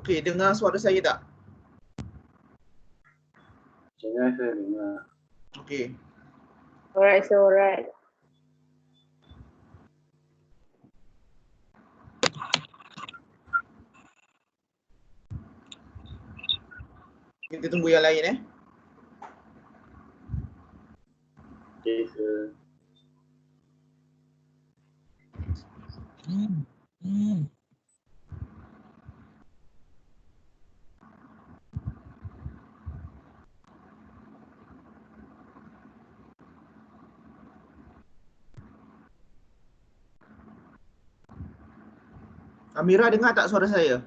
Okey, dengar suara saya tak? Saya dengar. Okey. Alright, so alright. Kita tunggu yang lain Okey, sir. Amira dengar tak suara saya?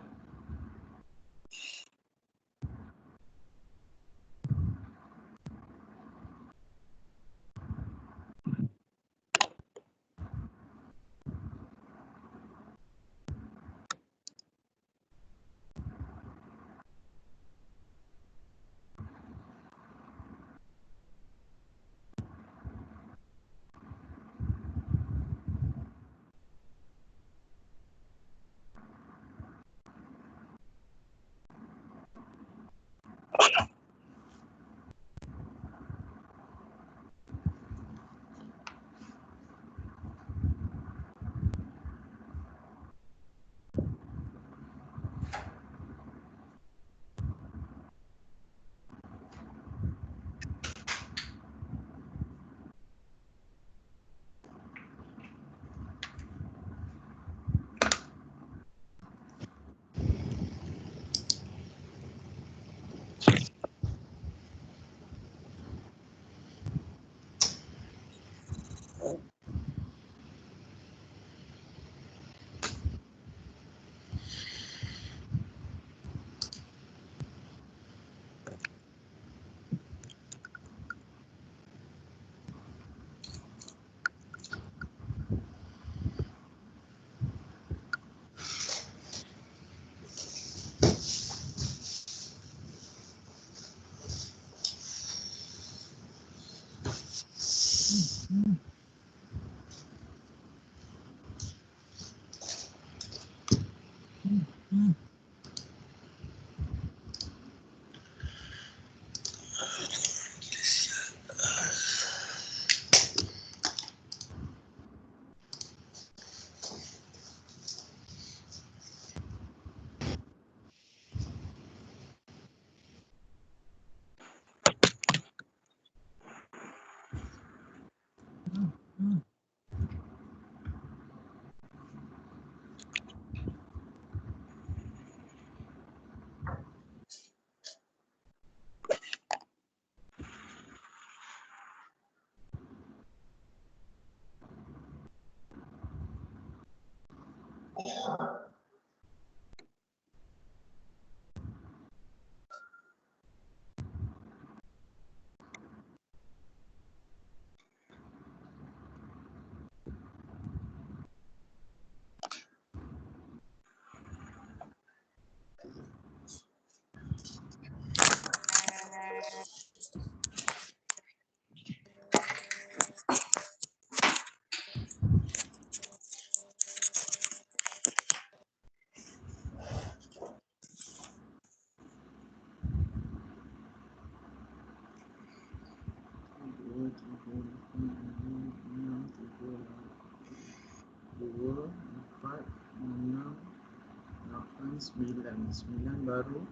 Sembilan baru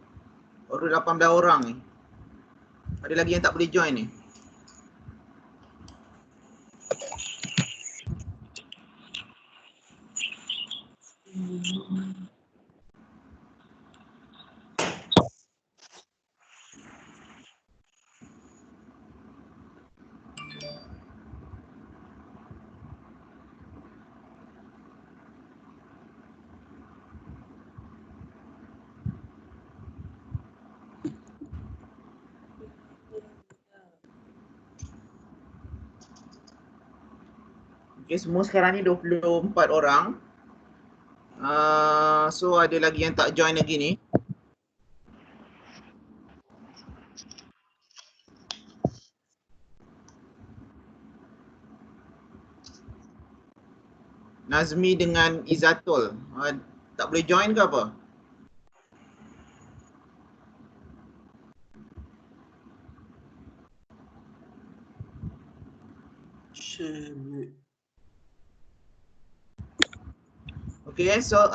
18 orang ni. Ada lagi yang tak boleh join ni? Okay, semua sekarang ni 24 orang. So ada lagi yang tak join lagi ni. Nazmi dengan Izatul. Tak boleh join ke apa? Okay, so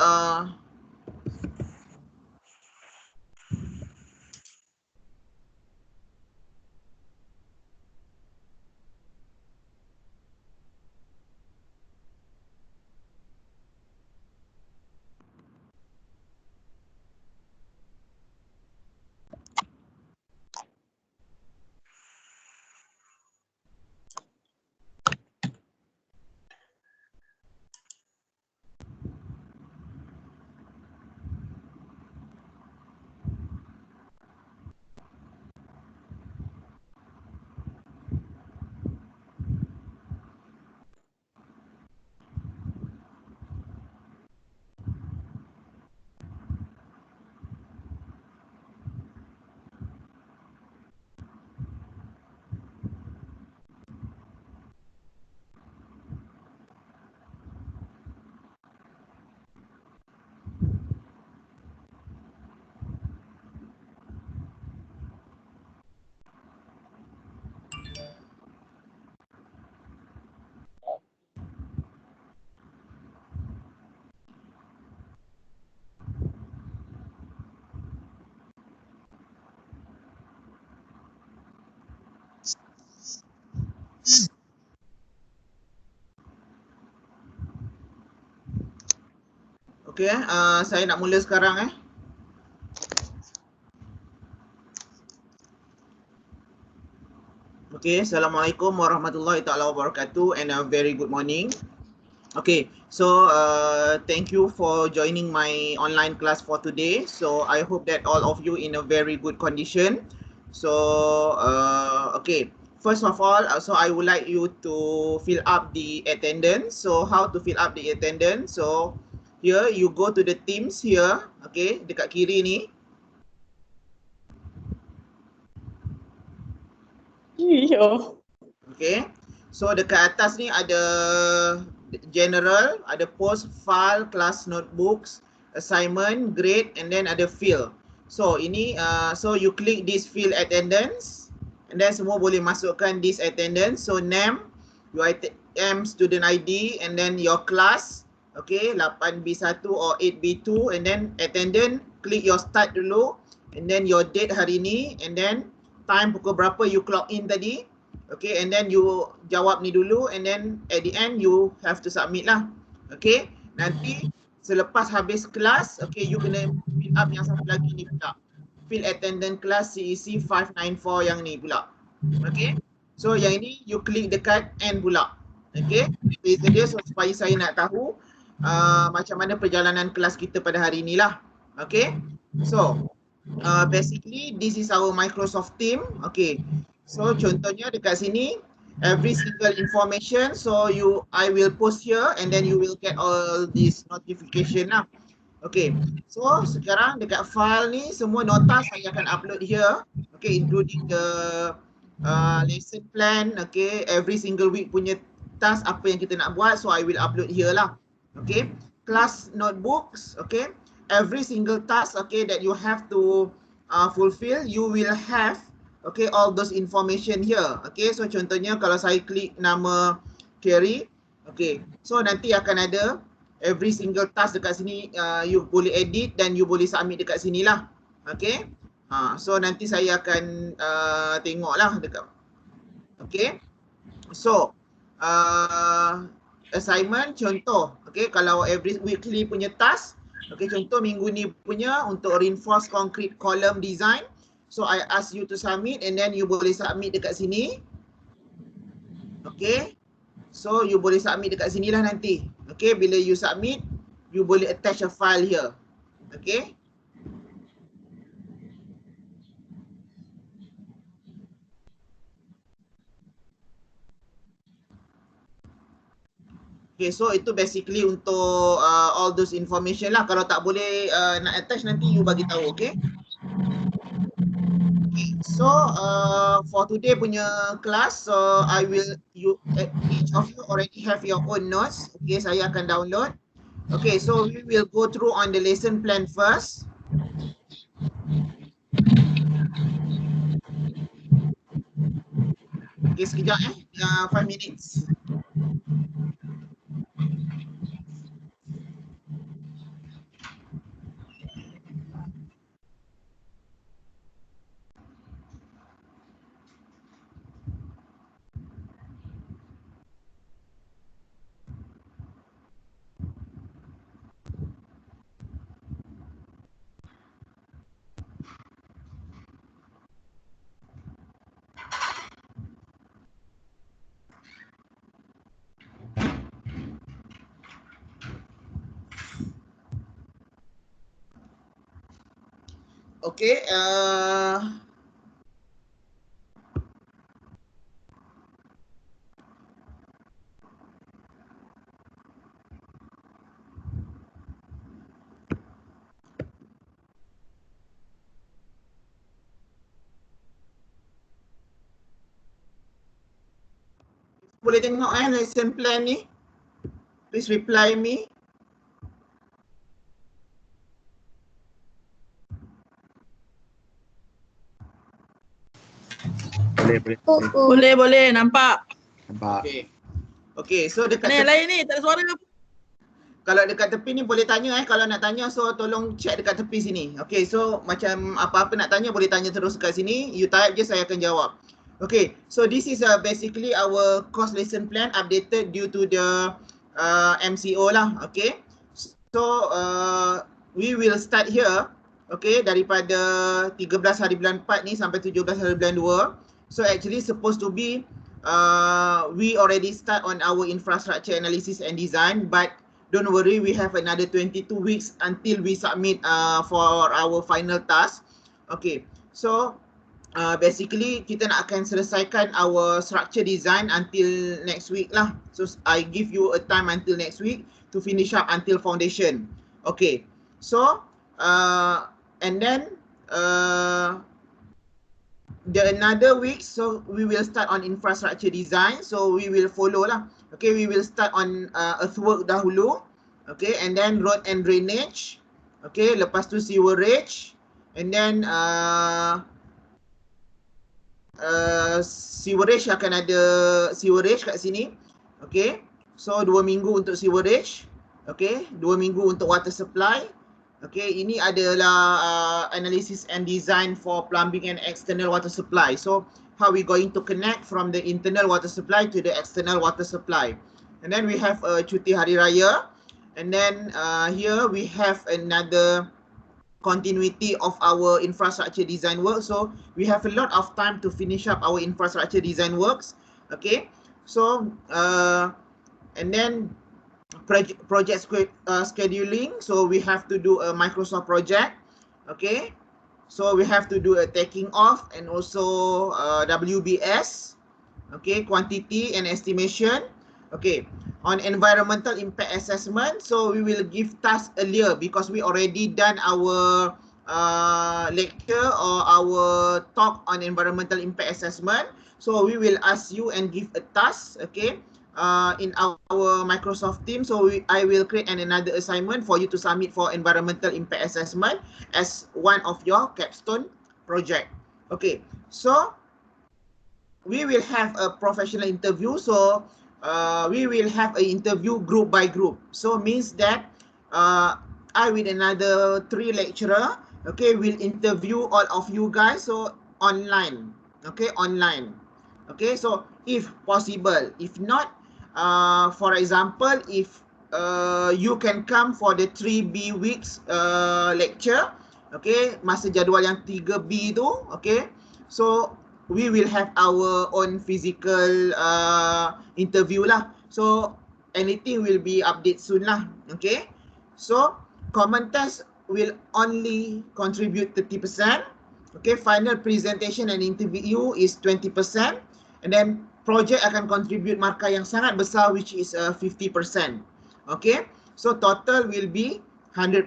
okay, saya nak mula sekarang Okay, Assalamualaikum warahmatullahi taala wabarakatuh and a very good morning. Okay, so thank you for joining my online class for today. So I hope that all of you in a very good condition. So okay, first of all, so I would like you to fill up the attendance. So how to fill up the attendance? So here you go to the Teams here, okay, dekat kiri ni. Okay, so dekat atas ni ada general, ada post, file, class notebooks, assignment, grade and then ada fill. So ini so you click this fill attendance and then semua boleh masukkan this attendance. So name, UiTM student ID and then your class, okay, 8B1 or 8B2 and then attendance, click your start dulu and then your date hari ni and then time pukul berapa you clock in tadi. Okay, and then you jawab ni dulu and then at the end you have to submit lah. Okay, nanti selepas habis kelas, okay, you kena fill up yang satu lagi ni pula. Fill attendance class CEC 594 yang ni pula. Okay, so yang ini you klik dekat end pula. Okay, beza dia so, supaya saya nak tahu macam mana perjalanan kelas kita pada hari ni lah. Okay, so basically this is our Microsoft team. Okay, so contohnya dekat sini every single information, so I will post here and then you will get all this notification lah. Okay, so sekarang dekat file ni semua nota saya akan upload here. Okay, including the lesson plan, okay, every single week punya task apa yang kita nak buat, so I will upload here lah. Okay, class notebooks, okay, every single task, okay, that you have to fulfill, you will have, okay, all those information here. Okay, so contohnya kalau saya klik nama Kerry, okay, so nanti akan ada every single task dekat sini, you boleh edit dan you boleh submit dekat sini lah. Okay, so nanti saya akan tengok lah dekat. Okay, so assignment contoh, okay, kalau every weekly punya task, okay, contoh minggu ni punya untuk reinforce concrete column design, so I ask you to submit and then you boleh submit dekat sini. Okay, so you boleh submit dekat sini lah nanti. Okay, bila you submit, you boleh attach a file here. Okay, okay, so itu basically untuk all those information lah. Kalau tak boleh nak attach nanti you bagi tahu, okay? Okay, so for today punya class, so I will, each of you already have your own notes. Okay, saya akan download. Okay, so we will go through on the lesson plan first. Okay, sekejap 5 minutes. Okay, boleh tengok lesson plan ni. Please reply me. Boleh, nampak. Okay. Okay, so dekat Ni lain ni, tak ada suara. kalau dekat tepi ni boleh tanya kalau nak tanya, so tolong check dekat tepi sini. Okay, so macam apa-apa nak tanya boleh tanya terus kat sini. You type je, saya akan jawab. Okay, so this is basically our course lesson plan updated due to the MCO lah. Okay, so we will start here. Okay, daripada 13 hari bulan 4 ni sampai 17 hari bulan 2. So actually supposed to be we already start on our infrastructure analysis and design, but don't worry, we have another 22 weeks until we submit for our final task. Okay, so basically kita nak akan selesaikan our structure design until next week lah. So I give you a time until next week to finish up until foundation. Okay, so and then the another week, so we will start on infrastructure design. So we will follow lah. Okay, we will start on earthwork dahulu. Okay, and then road and drainage. Okay, lepas tu sewerage. And then sewerage akan ada sewerage kat sini. Okay, so 2 minggu untuk sewerage. Okay, 2 minggu untuk water supply. Okay, ini adalah analysis and design for plumbing and external water supply. So how we going to connect from the internal water supply to the external water supply. And then we have cuti hari raya. And then here we have another continuity of our infrastructure design work. So we have a lot of time to finish up our infrastructure design works. Okay, so and then project scheduling. So we have to do a Microsoft project. Okay, so we have to do a taking off and also WBS. Okay, quantity and estimation. Okay, on environmental impact assessment, so we will give tasks earlier because we already done our lecture or our talk on environmental impact assessment. So we will ask you and give a task, okay, in our Microsoft team. So I will create another assignment for you to submit for environmental impact assessment as one of your capstone project. Okay, so we will have a professional interview. So we will have an interview group by group. So means that I with another 3 lecturer, okay, will interview all of you guys. So online, okay, online. Okay, so if possible, if not, for example, if you can come for the 3B weeks lecture, okay, masa jadual yang 3B tu, okay, so we will have our own physical interview lah. So anything will be update soon lah. Okay, so common test will only contribute 30%. Okay, final presentation and interview is 20%, and then project akan contribute markah yang sangat besar, which is 50%. Okay, so total will be 100%.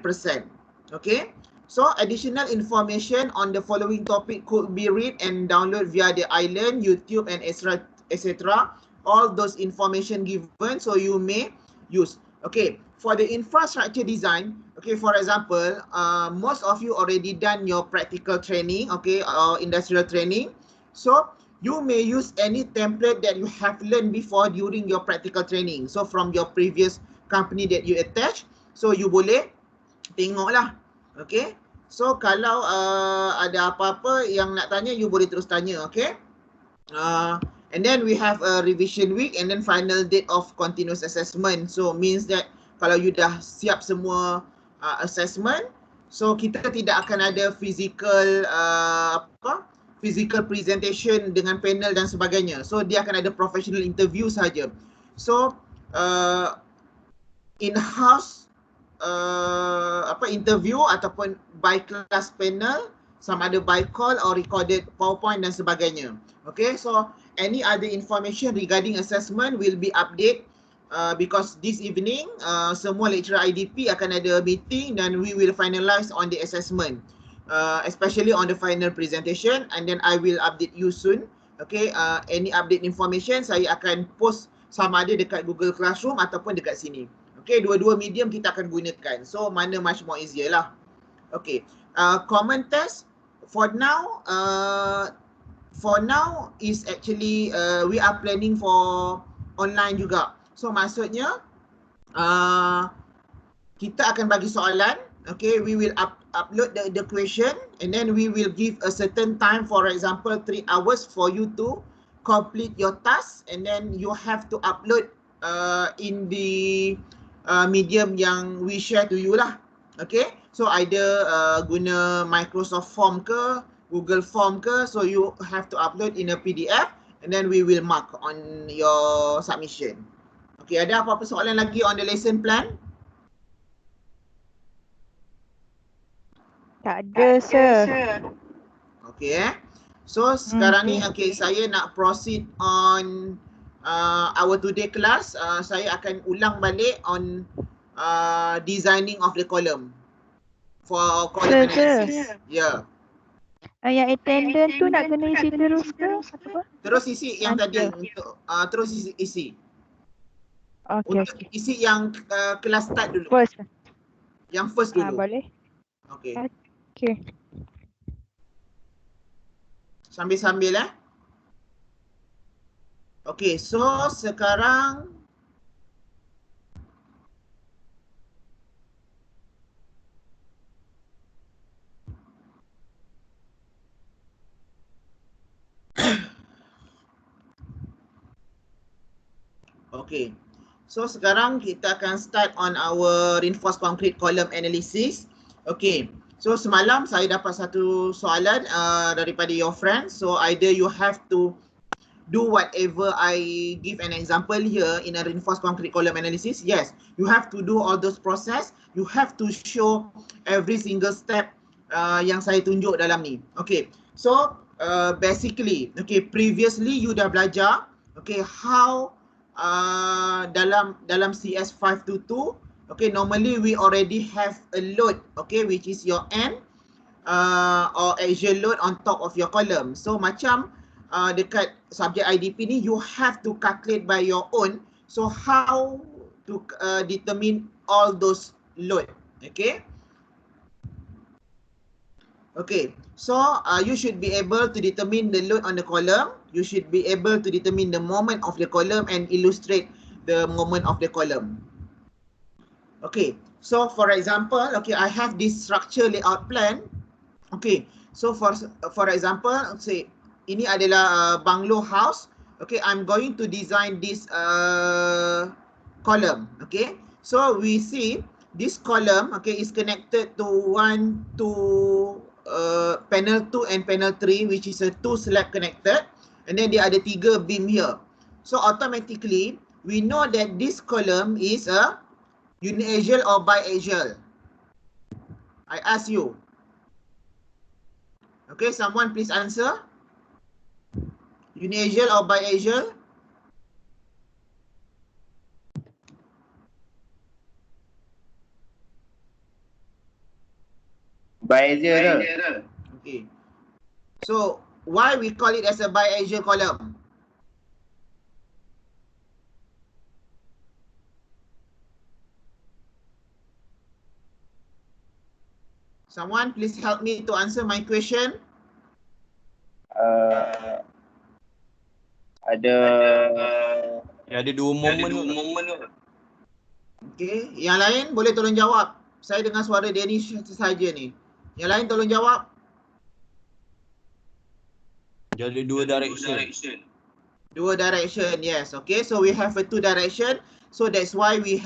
Okay, so additional information on the following topic could be read and download via the island, YouTube, and etc. All those information given, so you may use. Okay, for the infrastructure design, okay, for example, most of you already done your practical training, okay, or industrial training. So You may use any template that you have learned before during your practical training. So from your previous company that you attach, so you boleh tengoklah. Okay. So kalau ada apa-apa yang nak tanya, you boleh terus tanya. Okay. And then we have a revision week and then final date of continuous assessment. So means that kalau you dah siap semua assessment, so kita tidak akan ada physical physical presentation dengan panel dan sebagainya. So dia akan ada professional interview saja. So in-house interview ataupun by class panel, sama ada by call or recorded PowerPoint dan sebagainya. Okay, so any other information regarding assessment will be update because this evening semua lecturer IDP akan ada meeting dan we will finalize on the assessment, especially on the final presentation, and then I will update you soon. Okay, any update information saya akan post sama ada dekat Google Classroom ataupun dekat sini. Okay, dua-dua medium kita akan gunakan. So mana much more easier lah. Okay, common test for now is actually we are planning for online juga. So maksudnya kita akan bagi soalan. Okay, we will upload the question and then we will give a certain time, for example 3 hours for you to complete your task, and then you have to upload in the medium yang we share to you lah. Okay, so either guna Microsoft Form ke, Google Form ke, so you have to upload in a PDF and then we will mark on your submission. Okay, ada apa-apa soalan lagi on the lesson plan? Tak ada, sir. Okay, so sekarang ni okay, saya nak proceed on our today class. Saya akan ulang balik on designing of the column for column analysis. Ya. Yang attendant tu nak kena isi terus ke? Apa? Terus isi yang tadi untuk terus isi. Okay, Untuk isi yang kelas start dulu. First. Yang first dulu. Boleh. Okay. Okay. Sambil-sambil Okay, so sekarang okay. So sekarang kita akan start on our reinforced concrete column analysis. Okay. So semalam saya dapat satu soalan daripada your friend. So either you have to do whatever I give an example here in a reinforced concrete column analysis. Yes, you have to do all those process. You have to show every single step yang saya tunjuk dalam ni. Okay. So basically, okay, previously you dah belajar, okay, how dalam CS 522, okay, normally we already have a load, okay, which is your N or axial load on top of your column. So macam dekat subject IDP ni, you have to calculate by your own. So how to determine all those load, okay? Okay, so you should be able to determine the load on the column. You should be able to determine the moment of the column and illustrate the moment of the column. Okay, so for example, okay, I have this structure layout plan. Okay, so for example, say ini adalah bungalow house. Okay, I'm going to design this column. Okay, so we see this column, okay, is connected to panel 2 and panel 3, which is a 2 slab connected, and then there are the 3 beam here. So automatically we know that this column is a uniaxial or biaxial. I ask you. Okay, someone please answer. Uniaxial or biaxial? Biaxial. Okay. So why we call it as a biaxial column? Someone please help me to answer my question. Ada ada 2 momen tu. Okey, yang lain boleh tolong jawab. Saya dengar suara Danish saja ni. Yang lain tolong jawab. Dia ada 2 direction. 2 direction, yes. Okay, so we have a 2 direction. So that's why we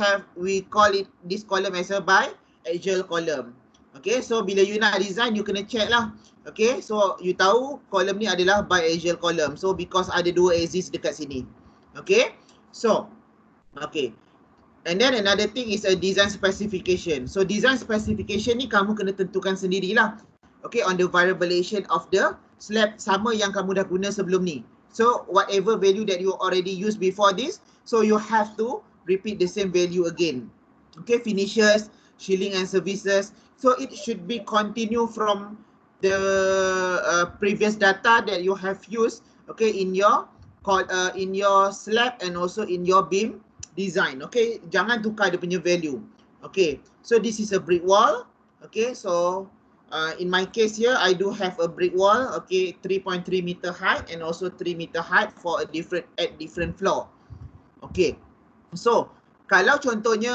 call it this column as a biaxial column. Okay, so bila you nak design, you kena check lah. Okay, so you tahu column ni adalah biaxial column. So because ada 2 axis dekat sini. Okay, so okay. And then another thing is a design specification. So design specification ni kamu kena tentukan sendirilah. Okay, on the variabilization of the slab sama yang kamu dah guna sebelum ni. So whatever value that you already used before this, so you have to repeat the same value again. Okay, finishes, shielding and services. So it should be continue from the previous data that you have used, okay, in your slab and also in your beam design. Okay, jangan tukar dia punya value. Okay, so this is a brick wall. Okay, so in my case here, I do have a brick wall. Okay, 3.3 meter height and also 3 meter height for a different floor. Okay, so kalau contohnya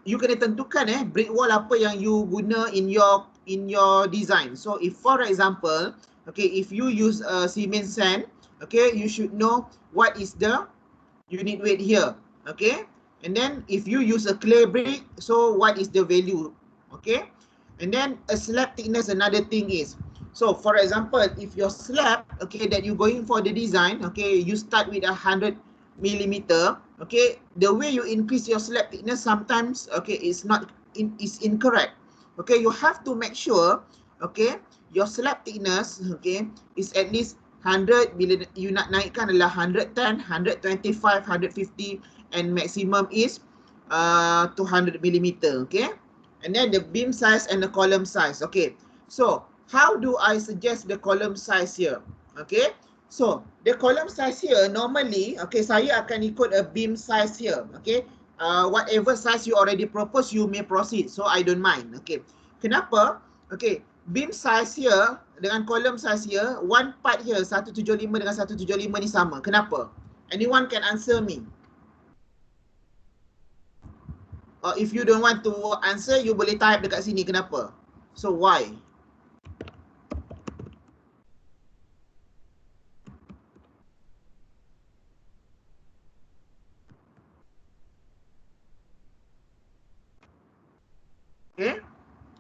you kena tentukan brick wall apa yang you guna in your design. So if for example, okay, if you use cement sand, okay, you should know what is the unit weight here, okay, and then if you use a clay brick, so what is the value, okay, and then a slab thickness. Another thing is, so for example, if your slab, okay, that you going for the design, okay, you start with 100 millimeter, okay, the way you increase your slab thickness sometimes, okay, is incorrect. Okay, you have to make sure, okay, your slab thickness, okay, is at least 100, bila you nak naikkan adalah 110, 125, 150 and maximum is 200 millimeter, okay? And then the beam size and the column size, okay? So, how do I suggest the column size here? Okay? So, the column size here normally, okay, saya akan ikut a beam size here, okay? Whatever size you already propose, you may proceed. So, I don't mind, okay? Kenapa? Okay, beam size here dengan column size here, one part here 175 dengan 175 ni sama. Kenapa? Anyone can answer me? Or if you don't want to answer, you boleh type dekat sini. Kenapa? So why? Okay,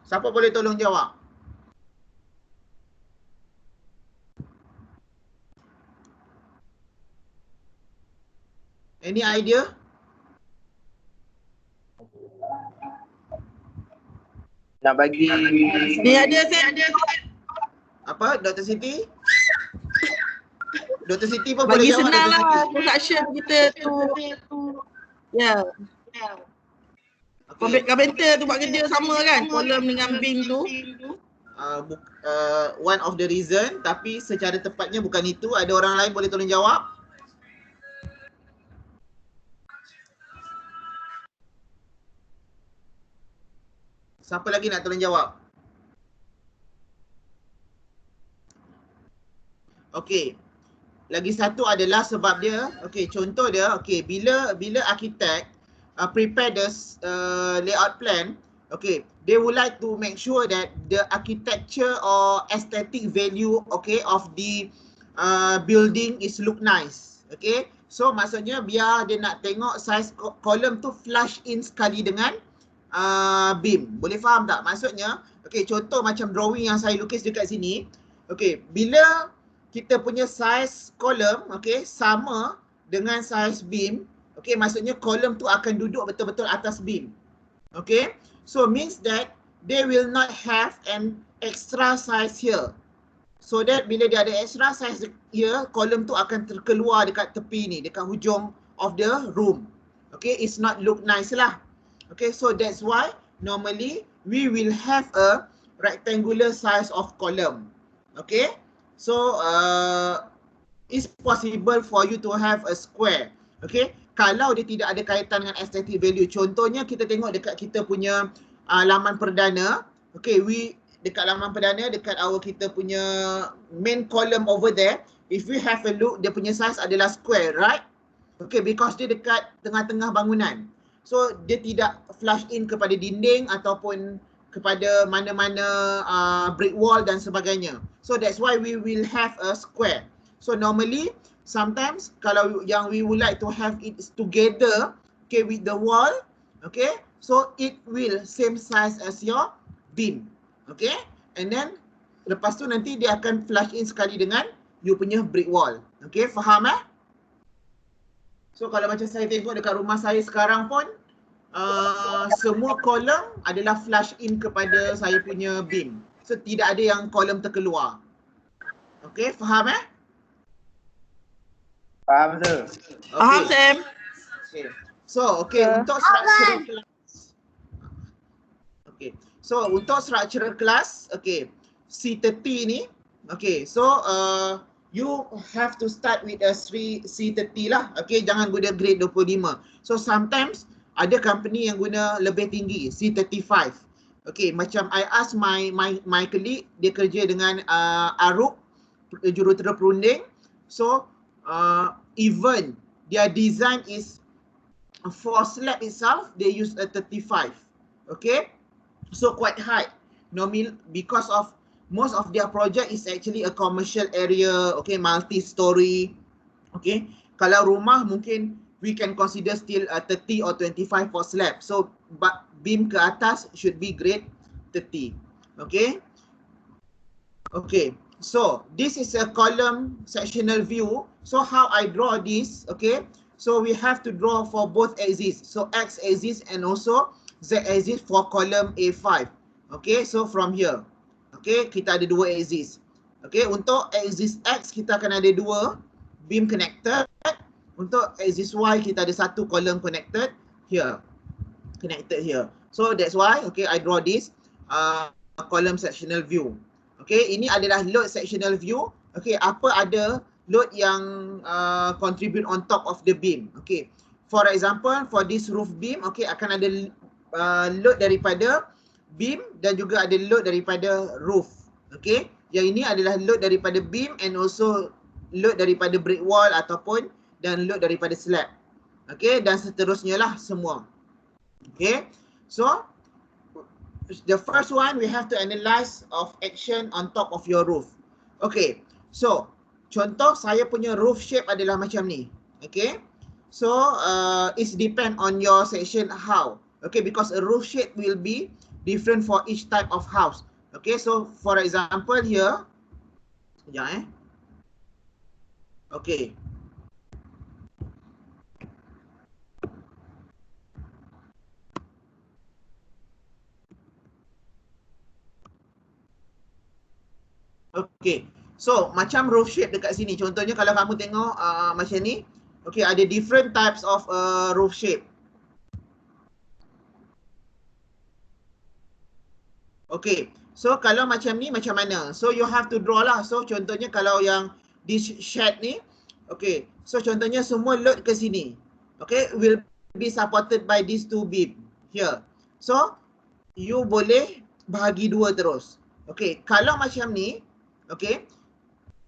siapa boleh tolong jawab? Any idea? nak bagi Ni ada saya ada Apa, Dr. Siti? Dr. Siti pun bagi boleh jawab. senang Dr. lah Siti. construction kita tu. Ya. Okay. Carpenter tu buat kerja sama kan, kolom dengan beam tu. One of the reason, tapi secara tepatnya bukan itu. Ada orang lain boleh tolong jawab? Siapa lagi nak tolong jawab? Okey. Lagi satu adalah sebab dia, okey, contoh dia, okey, bila arkitek prepare the layout plan, okay, they would like to make sure that the architecture or aesthetic value, okay, of the building is look nice, okay. So maksudnya biar dia nak tengok size kolom tu flush in sekali dengan beam. Boleh faham tak? Maksudnya, okay, contoh macam drawing yang saya lukis dekat sini, okay, bila kita punya size kolom, okay, sama dengan size beam, okay, maksudnya kolom tu akan duduk betul-betul atas beam. Okay, so means that they will not have an extra size here. So that bila dia ada extra size here, kolom tu akan terkeluar dekat tepi ni, dekat hujung of the room. Okay, it's not look nice lah. Okay, so that's why normally we will have a rectangular size of column. Okay, so it's possible for you to have a square. Okay, kalau dia tidak ada kaitan dengan aesthetic value. Contohnya kita tengok dekat kita punya laman perdana. Okay, dekat laman perdana, dekat kita punya main column over there, if we have a look, dia punya size adalah square, right? Okay, because dia dekat tengah-tengah bangunan. So dia tidak flush in kepada dinding ataupun kepada mana-mana brick wall dan sebagainya. So that's why we will have a square. So normally, sometimes kalau yang we would like to have it together, okay, with the wall, okay, so it will same size as your beam, okay, and then lepas tu nanti dia akan flush in sekali dengan you punya brick wall, okay, faham eh? So kalau macam saya tengok dekat rumah saya sekarang pun semua kolom adalah flush in kepada saya punya beam. So tidak ada yang kolom terkeluar. Okay, faham eh? Faham tu. Faham Sam? Okay. So, untuk structural class. Okay. So, untuk structural class, okay, C30 ni, okay, so you have to start with a C30 lah. Okay, jangan guna grade 25. So, sometimes ada company yang guna lebih tinggi, C35. Okay, macam I ask my colleague, dia kerja dengan Aruk, jurutera perunding. So, even their design is for slab itself, they use a 35. Okay, so quite high. Normally, because of most of their project is actually a commercial area, okay, multi-story. Okay, kalau rumah mungkin we can consider still 30 or 25 for slab. So, but beam ke atas should be grade 30. Okay. Okay. So, this is a column sectional view. So, how I draw this, okay? So, we have to draw for both axes. So, X axis and also Z axis for column A5. Okay, so from here. Okay, kita ada dua axis. Okay, untuk axis X, kita akan ada dua beam connected. Untuk axis Y, kita ada satu column connected here. Connected here. So, that's why, okay, I draw this column sectional view. Okay, ini adalah load sectional view. Okay, apa ada load yang contribute on top of the beam. Okay, for example, for this roof beam, okay, akan ada load daripada beam dan juga ada load daripada roof. Okay, yang ini adalah load daripada beam and also load daripada brick wall ataupun dan load daripada slab. Okay, dan seterusnya lah semua. Okay, so the first one, we have to analyze of action on top of your roof. Okay, so contoh saya punya roof shape adalah macam ni. Okay, so it's depend on your section how. Okay, because a roof shape will be different for each type of house. Okay, so for example here, sekejap okay. Okay, so macam roof shape dekat sini. Contohnya kalau kamu tengok macam ni, okay, ada different types of roof shape. Okay, so kalau macam ni macam mana? So you have to draw lah. So contohnya kalau yang this shed ni, okay, so contohnya semua load ke sini. Okay, will be supported by these two beam here. So you boleh bahagi dua terus. Okay, kalau macam ni, okay,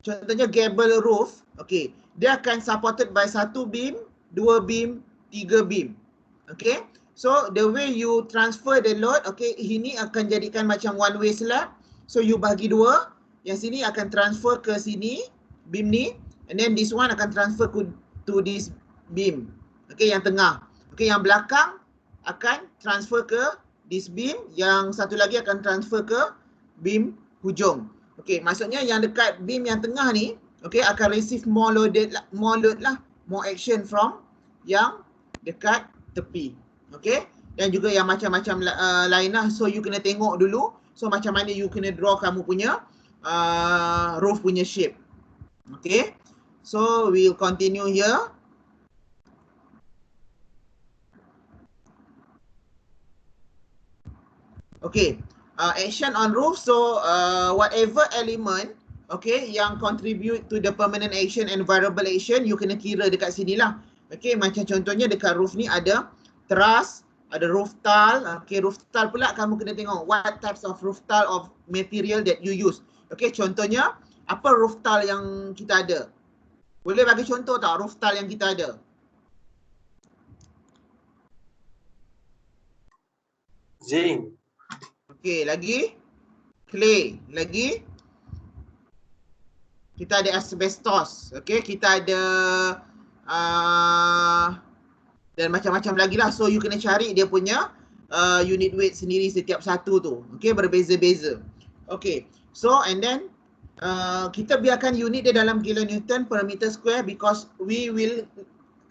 contohnya gable roof, okay, dia akan supported by satu beam, dua beam, tiga beam. Okay, so the way you transfer the load, okay, ini akan jadikan macam one way slab. So you bagi dua, yang sini akan transfer ke sini, beam ni, and then this one akan transfer to this beam. Okay, yang tengah. Okay, yang belakang akan transfer ke this beam, yang satu lagi akan transfer ke beam hujung. Okay, maksudnya yang dekat beam yang tengah ni, okay, akan receive more load lah, more action from yang dekat tepi. Okay, dan juga yang macam-macam lain lah. So you kena tengok dulu, so macam mana you kena draw kamu punya roof punya shape. Okay, so we'll continue here. Okay, action on roof. So whatever element, okay, yang contribute to the permanent action and variable action, you kena kira dekat sini lah. Okay, macam contohnya dekat roof ni ada truss, ada roof tile. Okay, roof tile pula kamu kena tengok what types of roof tile of material that you use. Okay, contohnya Apa roof tile yang kita ada? Boleh bagi contoh tak roof tile yang kita ada? Zinc. Okey, lagi? Clay. Lagi? Kita ada asbestos. Okey, kita ada dan macam-macam lagi lah. So you kena cari dia punya unit weight sendiri setiap satu tu. Okey, berbeza-beza. Okey. So and then kita biarkan unit dia dalam kilonewton per meter square because we will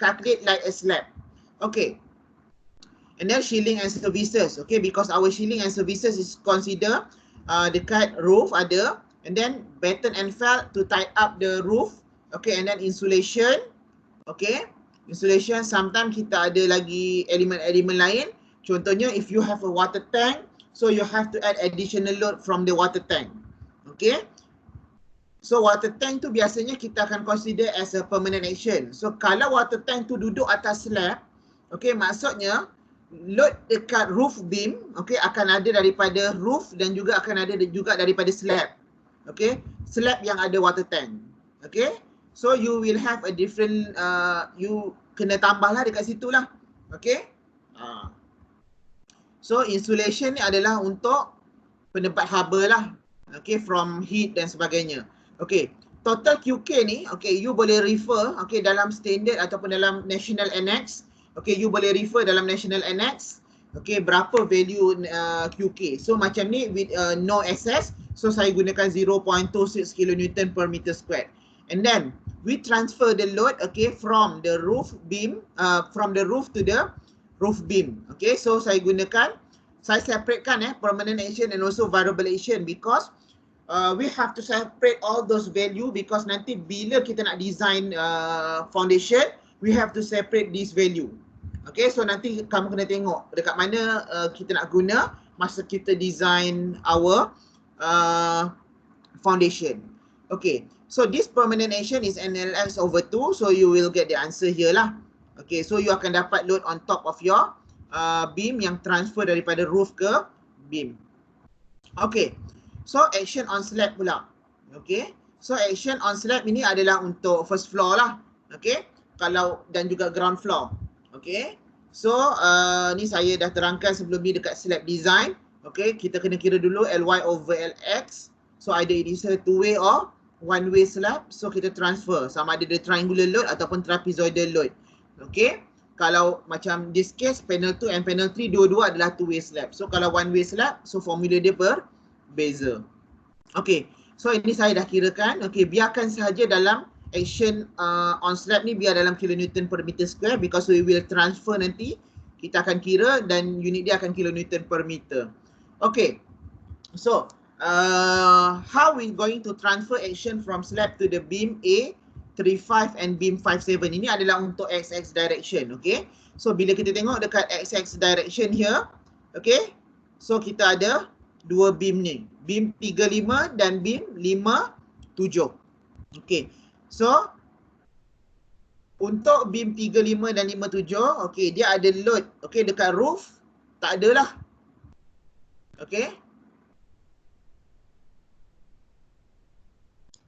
calculate like a slab. Okay. And then shielding and services. Okay, because our shielding and services is consider dekat roof ada, and then batten and felt to tie up the roof. Okay, and then insulation. Okay, insulation sometimes kita ada lagi elemen-elemen lain. Contohnya if you have a water tank, so you have to add additional load from the water tank. Okay. So water tank tu biasanya kita akan consider as a permanent action. So kalau water tank tu duduk atas slab, okay, maksudnya load dekat roof beam, okay, akan ada daripada roof dan juga akan ada juga daripada slab. Okay, slab yang ada water tank. Okay, so you will have a different, you kena tambah lah dekat situ lah. Okay. So insulation ni adalah untuk penempat haba lah. Okay, from heat dan sebagainya. Okay, total QK ni, okay, you boleh refer, okay, dalam standard ataupun dalam national annex. Okay, you boleh refer dalam national annex. Okay, berapa value QK. So macam ni with no excess. So saya gunakan 0.26 kilonewton per meter square. And then we transfer the load, okay, from the roof beam, from the roof to the roof beam. Okay, so saya separatekan permanent action and also variable action because we have to separate all those value because nanti bila kita nak design foundation, we have to separate this value. Okay, so nanti kamu kena tengok dekat mana kita nak guna masa kita design our foundation. Okay, so this permanent action is NLS over 2, so you will get the answer here lah. Okay, so you akan dapat load on top of your beam yang transfer daripada roof ke beam. Okay, so action on slab pula. Okay, so action on slab ini adalah untuk first floor lah. Okay, kalau dan juga ground floor. Okay, so ni saya dah terangkan sebelum ni dekat slab design. Okay, kita kena kira dulu Ly over Lx. So either it is a two-way or one-way slab. So kita transfer sama ada dia triangular load ataupun trapezoidal load. Okay, kalau macam this case panel 2 and panel 3 dua-dua adalah two-way slab. So kalau one-way slab, so formula dia berbeza. Okay, so ini saya dah kirakan. Okay, biarkan sahaja dalam action on slab ni biar dalam kilonewton per meter square because we will transfer nanti. Kita akan kira dan unit dia akan kilonewton per meter. Okay, so how we going to transfer action from slab to the beam A35 and beam 57. Ini adalah untuk XX direction. Okay, so bila kita tengok dekat XX direction here, okay, so kita ada dua beam ni, beam 35 dan beam 57. Okay, so untuk beam 35 dan 57, okay, dia ada load, okay, dekat roof tak ada lah. Okay,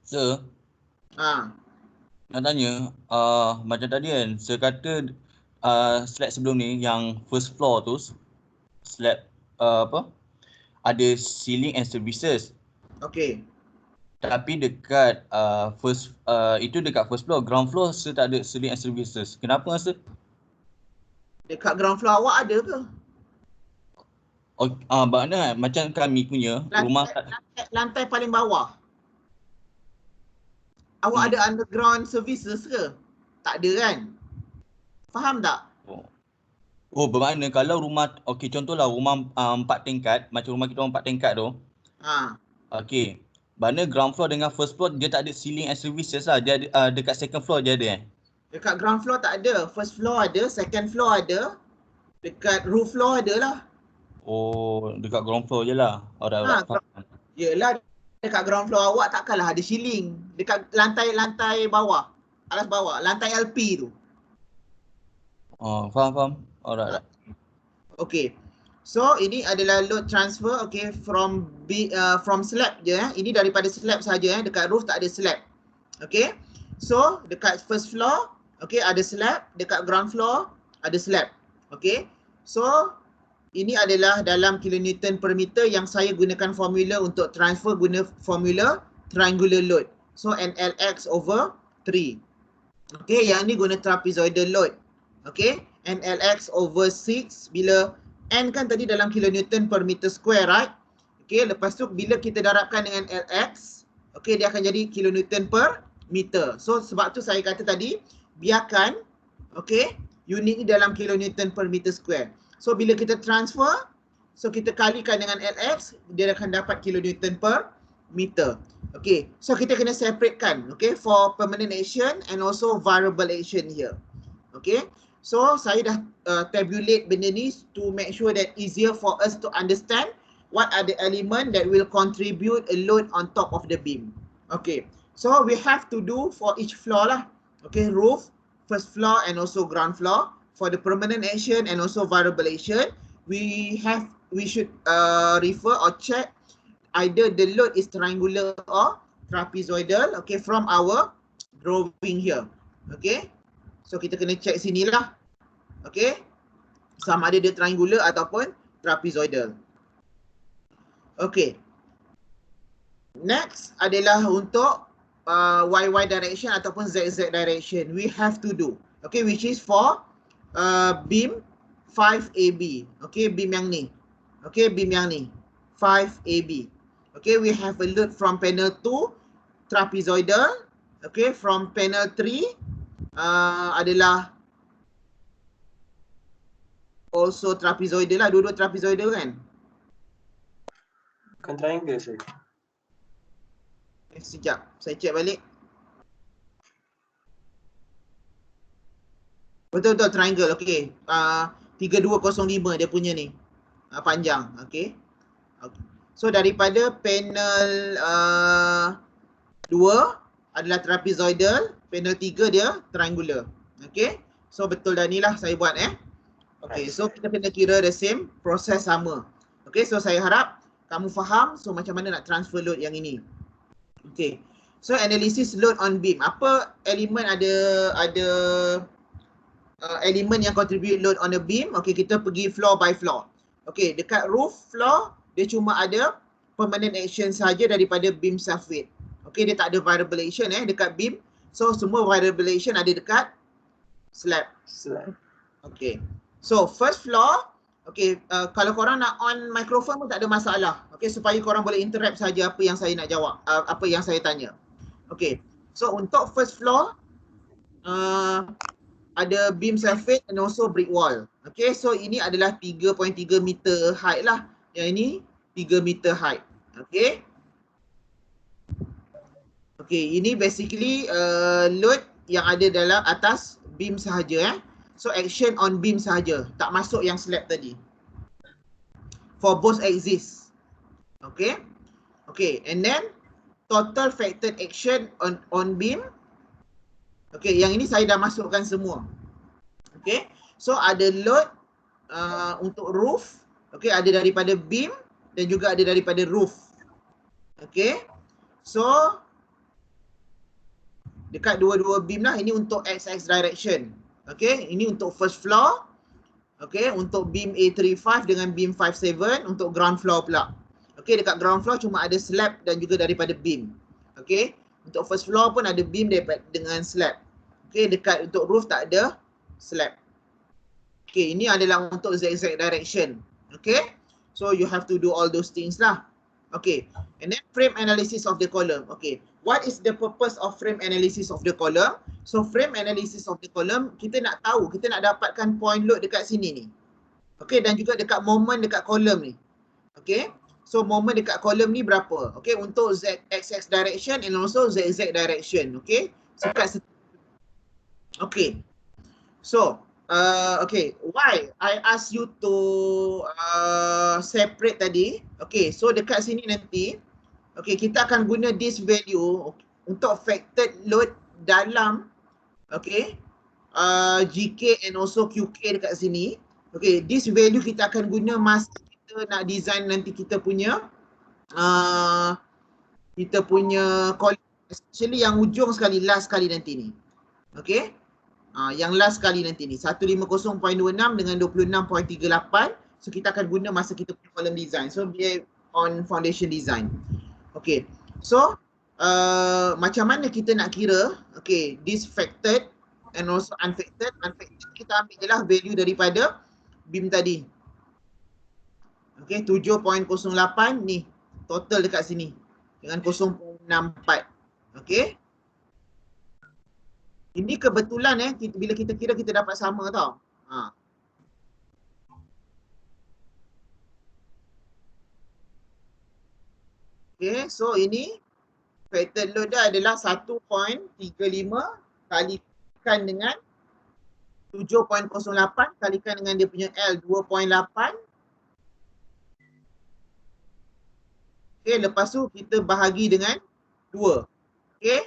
Sir, nak tanya, macam tadi kan, saya kata slab sebelum ni yang first floor tu, slab ada ceiling and services. okay. Tapi dekat itu dekat first floor, ground floor saya tak ada ceiling and services. Kenapa sir? Dekat ground floor awak ada ke? Maknanya macam kami punya rumah Lantai paling bawah. Awak ada underground services ke? Tak ada kan? Faham tak? Bermakna kalau rumah, okey contohlah rumah 4 tingkat, macam rumah kita 4 tingkat tu. Okey. Mana ground floor dengan first floor dia tak ada ceiling and services lah. Dia dekat second floor je ada Dekat ground floor tak ada. First floor ada, second floor ada. Dekat roof floor ada lah. Oh, dekat ground floor je lah. Alright. Yelah, dekat ground floor awak takkanlah ada ceiling. Dekat lantai bawah, alas bawah, lantai LP tu. Faham. Alright. Okay. So ini adalah load transfer, okay, from slab je. Ini daripada slab saja. Dekat roof tak ada slab. Okay. So dekat first floor, okay, ada slab. Dekat ground floor ada slab. Okay. So ini adalah dalam kilonewton per meter yang saya gunakan formula untuk transfer, guna formula triangular load. So NLX over 3. Okay, yang ni guna trapezoidal load. Okay, NLX over 6 bila N kan tadi dalam kilonewton per meter square, right? Okay, lepas tu bila kita darabkan dengan LX, okay, dia akan jadi kilonewton per meter. So sebab tu saya kata tadi, biarkan, okay, unit ni dalam kilonewton per meter square. So bila kita transfer, so kita kalikan dengan LX, dia akan dapat kilonewton per meter. Okay, so kita kena separatekan, okay, for permanent action and also variable action here. Okay. So saya dah tabulate benda ni to make sure that easier for us to understand what are the element that will contribute a load on top of the beam. Okay, so we have to do for each floor lah. Okay, roof, first floor and also ground floor. For the permanent action and also variable action, we should refer or check either the load is triangular or trapezoidal. Okay, from our drawing here. Okay. So kita kena check sini lah. Okay. Sama ada dia triangular ataupun trapezoidal. Okay. Next adalah untuk YY direction ataupun ZZ direction. We have to do. Okay, which is for beam 5AB. Okay, beam yang ni. Okay, beam yang ni. 5AB. Okay, we have a load from panel 2 trapezoidal. Okay, from panel 3 adalah also trapezoidal lah, dua-dua trapezoidal kan? Bukan triangle sir. Sekejap, saya check balik. Betul-betul triangle, okay. 3205 dia punya ni, panjang, okay. So daripada panel 2 adalah trapezoidal, panel 3 dia triangular. Okay. So betul dah ni lah saya buat Okay, so kita kena kira the same proses sama. Okay, so saya harap kamu faham so macam mana nak transfer load yang ini. Okay. So analysis load on beam. Apa elemen ada elemen yang contribute load on a beam? Okay, kita pergi floor by floor. Okay, dekat roof floor dia cuma ada permanent action saja daripada beam self weight. Okay, dia tak ada variable action dekat beam. So semua variable action ada dekat slab. Okay. So first floor, okay, kalau korang nak on microphone pun tak ada masalah. Okay, supaya korang boleh interrupt saja apa yang saya nak jawab, apa yang saya tanya. Okay. So untuk first floor ada beam self weight and also brick wall. Okay, so ini adalah 3.3 meter height lah. Yang ini 3 meter height. Okay. Okay, ini basically load yang ada dalam atas beam sahaja So action on beam sahaja, tak masuk yang slab tadi. For both axis. Okay. Okay, and then total factored action on beam. Okay, yang ini saya dah masukkan semua. Okay, so ada load untuk roof. Okay, ada daripada beam dan juga ada daripada roof. Okay, so dekat dua-dua beam lah, ini untuk XX direction. Okay, ini untuk first floor. Okay, untuk beam A35 dengan beam 57 untuk ground floor pula. Okay, dekat ground floor cuma ada slab dan juga daripada beam. Okay, untuk first floor pun ada beam dengan slab. Okay, dekat untuk roof tak ada slab. Okay, ini adalah untuk zigzag direction. Okay, so you have to do all those things lah. Okay, and then frame analysis of the column. Okay, what is the purpose of frame analysis of the column? So frame analysis of the column, kita nak tahu, kita nak dapatkan point load dekat sini ni. Okay, dan juga dekat moment dekat column ni. Okay, so moment dekat column ni berapa? Okay, untuk ZXX direction and also ZZ direction. Okay, okay, so okay, why I ask you to separate tadi? Okay, so dekat sini nanti, okay, kita akan guna this value untuk factored load dalam, okay, GK and also QK dekat sini. Okay, this value kita akan guna masa kita nak design nanti kita punya especially yang ujung sekali, last sekali nanti ni. Okay, yang last sekali nanti ni 150.26 dengan 26.38. So kita akan guna masa kita punya column design. So dia on foundation design. Okay, so macam mana kita nak kira, okay, this factored and also unfactored. Unfactored kita ambil je lah value daripada beam tadi. Okay, 7.08 ni total dekat sini dengan 0.64. Okay, ini kebetulan bila kita kira kita dapat sama tau. Okay, so ini factored load dia adalah 1.35 kalikan dengan 7.08 kalikan dengan dia punya L 2.8. Okay, lepas tu kita bahagi dengan 2. Okay,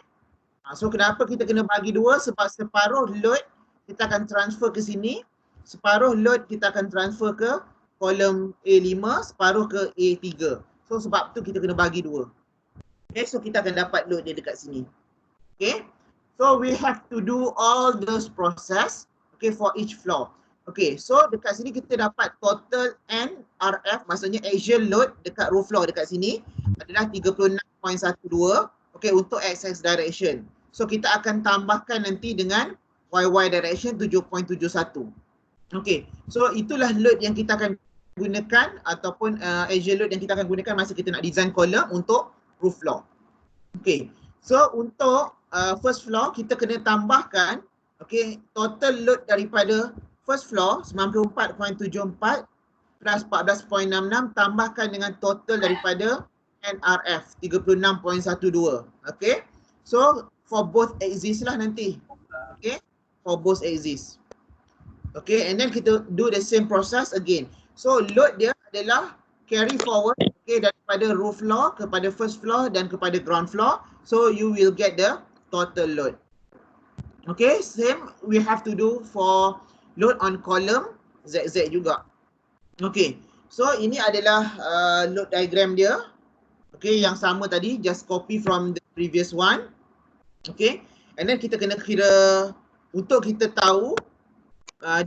so kenapa kita kena bagi 2? Sebab separuh load kita akan transfer ke sini, separuh load kita akan transfer ke kolom A5, separuh ke A3. So sebab tu kita kena bagi 2. Okay, so kita akan dapat load dia dekat sini. Okay, so we have to do all those process, okay, for each floor. Okay, so dekat sini kita dapat total NRF, maksudnya axial load dekat roof floor dekat sini adalah 36.12, okay, untuk XX direction. So kita akan tambahkan nanti dengan YY direction 7.71. Okay, so itulah load yang kita akan gunakan ataupun axial load yang kita akan gunakan masa kita nak design column untuk roof floor. Okay, so untuk first floor kita kena tambahkan, okay, total load daripada first floor 94.74 plus 14.66 tambahkan dengan total daripada NRF 36.12. Okay, so for both axis lah nanti. Okay, for both axis. Okay, and then kita do the same process again. So load dia adalah carry forward, okay, daripada roof floor kepada first floor dan kepada ground floor. So you will get the total load. Okay, same we have to do for load on column ZZ juga. Okay, so ini adalah load diagram dia. Okay, yang sama tadi, just copy from the previous one. Okay, and then kita kena kira untuk kita tahu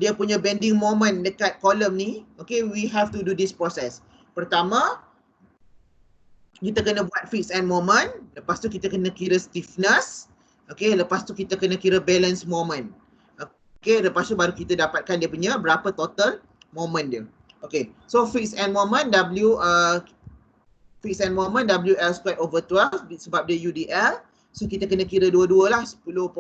dia punya bending moment dekat kolom ni. Okay, we have to do this process. Pertama, kita kena buat fixed end moment. Lepas tu kita kena kira stiffness. Okay, lepas tu kita kena kira balance moment. Okay, lepas tu baru kita dapatkan dia punya berapa total moment dia. Okay, so fixed end moment fixed end moment WL squared over 12 sebab dia UDL. So kita kena kira dua-dua lah, 10.52.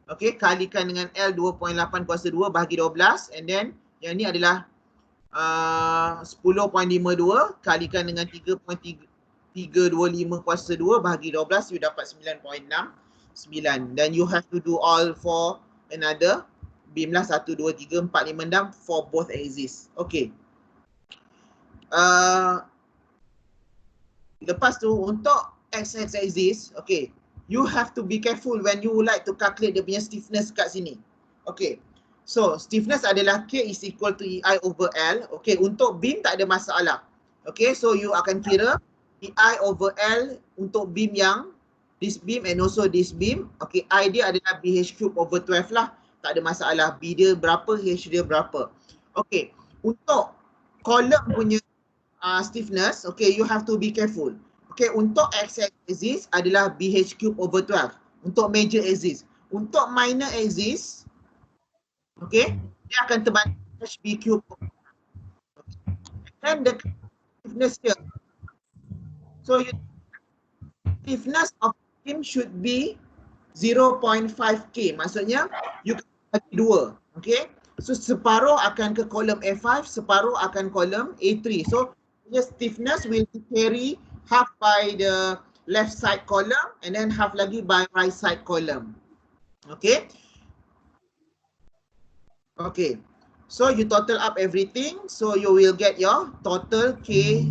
Okay, kalikan dengan L 2.8 kuasa 2 bahagi 12. And then yang ni adalah 10.52 kalikan dengan 3.325 kuasa 2 bahagi 12, you dapat 9.69. Then you have to do all for another beam lah, 1, 2, 3, 4, 5, 6 for both axis. Okay. Lepas tu untuk XX axis, okay, you have to be careful when you like to calculate dia punya stiffness kat sini. Okay, so stiffness adalah K is equal to EI over L. Okay, untuk beam tak ada masalah. Okay, so you akan kira EI over L untuk beam yang this beam and also this beam. Okay, I dia adalah BH cube over 12 lah. Tak ada masalah. B dia berapa, H dia berapa. Okay, untuk column punya stiffness, okay, you have to be careful. Okay, untuk XX axis adalah BH cube over 12 untuk major axis. Untuk minor axis, okay, dia akan terbalik HB cube. And the stiffness dia. So stiffness of beam should be 0.5K. Maksudnya you bagi 2. Okay, so separuh akan ke kolom A5, separuh akan kolom A3. So the stiffness will be carry half by the left side column and then half lagi by right side column. Okay. Okay. So you total up everything. So you will get your total K.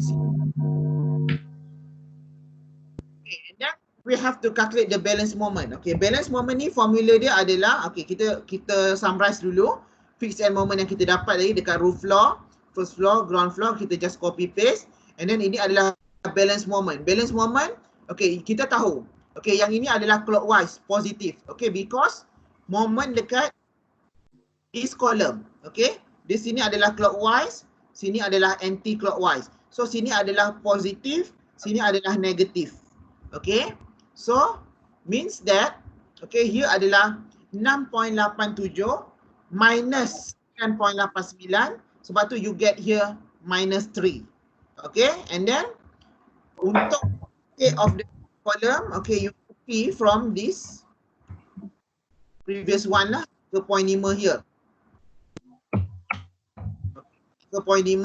Okay. And then we have to calculate the balance moment. Okay. Balance moment ni formula dia adalah, okay, kita summarize dulu. fixed end moment yang kita dapat tadi dekat roof floor, first floor, ground floor, kita just copy paste. And then ini adalah balance moment. Balance moment, okay, kita tahu. Okay, yang ini adalah clockwise, positif. Okay, because moment dekat this column. Okay, di sini adalah clockwise, sini adalah anti-clockwise. So, sini adalah positif, sini adalah negatif. Okay, so means that, okay, here adalah 6.87 minus 9.89. Sebab tu you get here minus 3. Okay, and then untuk state of the column, okay, you copy from this previous one lah, 3.5 here. 3.5,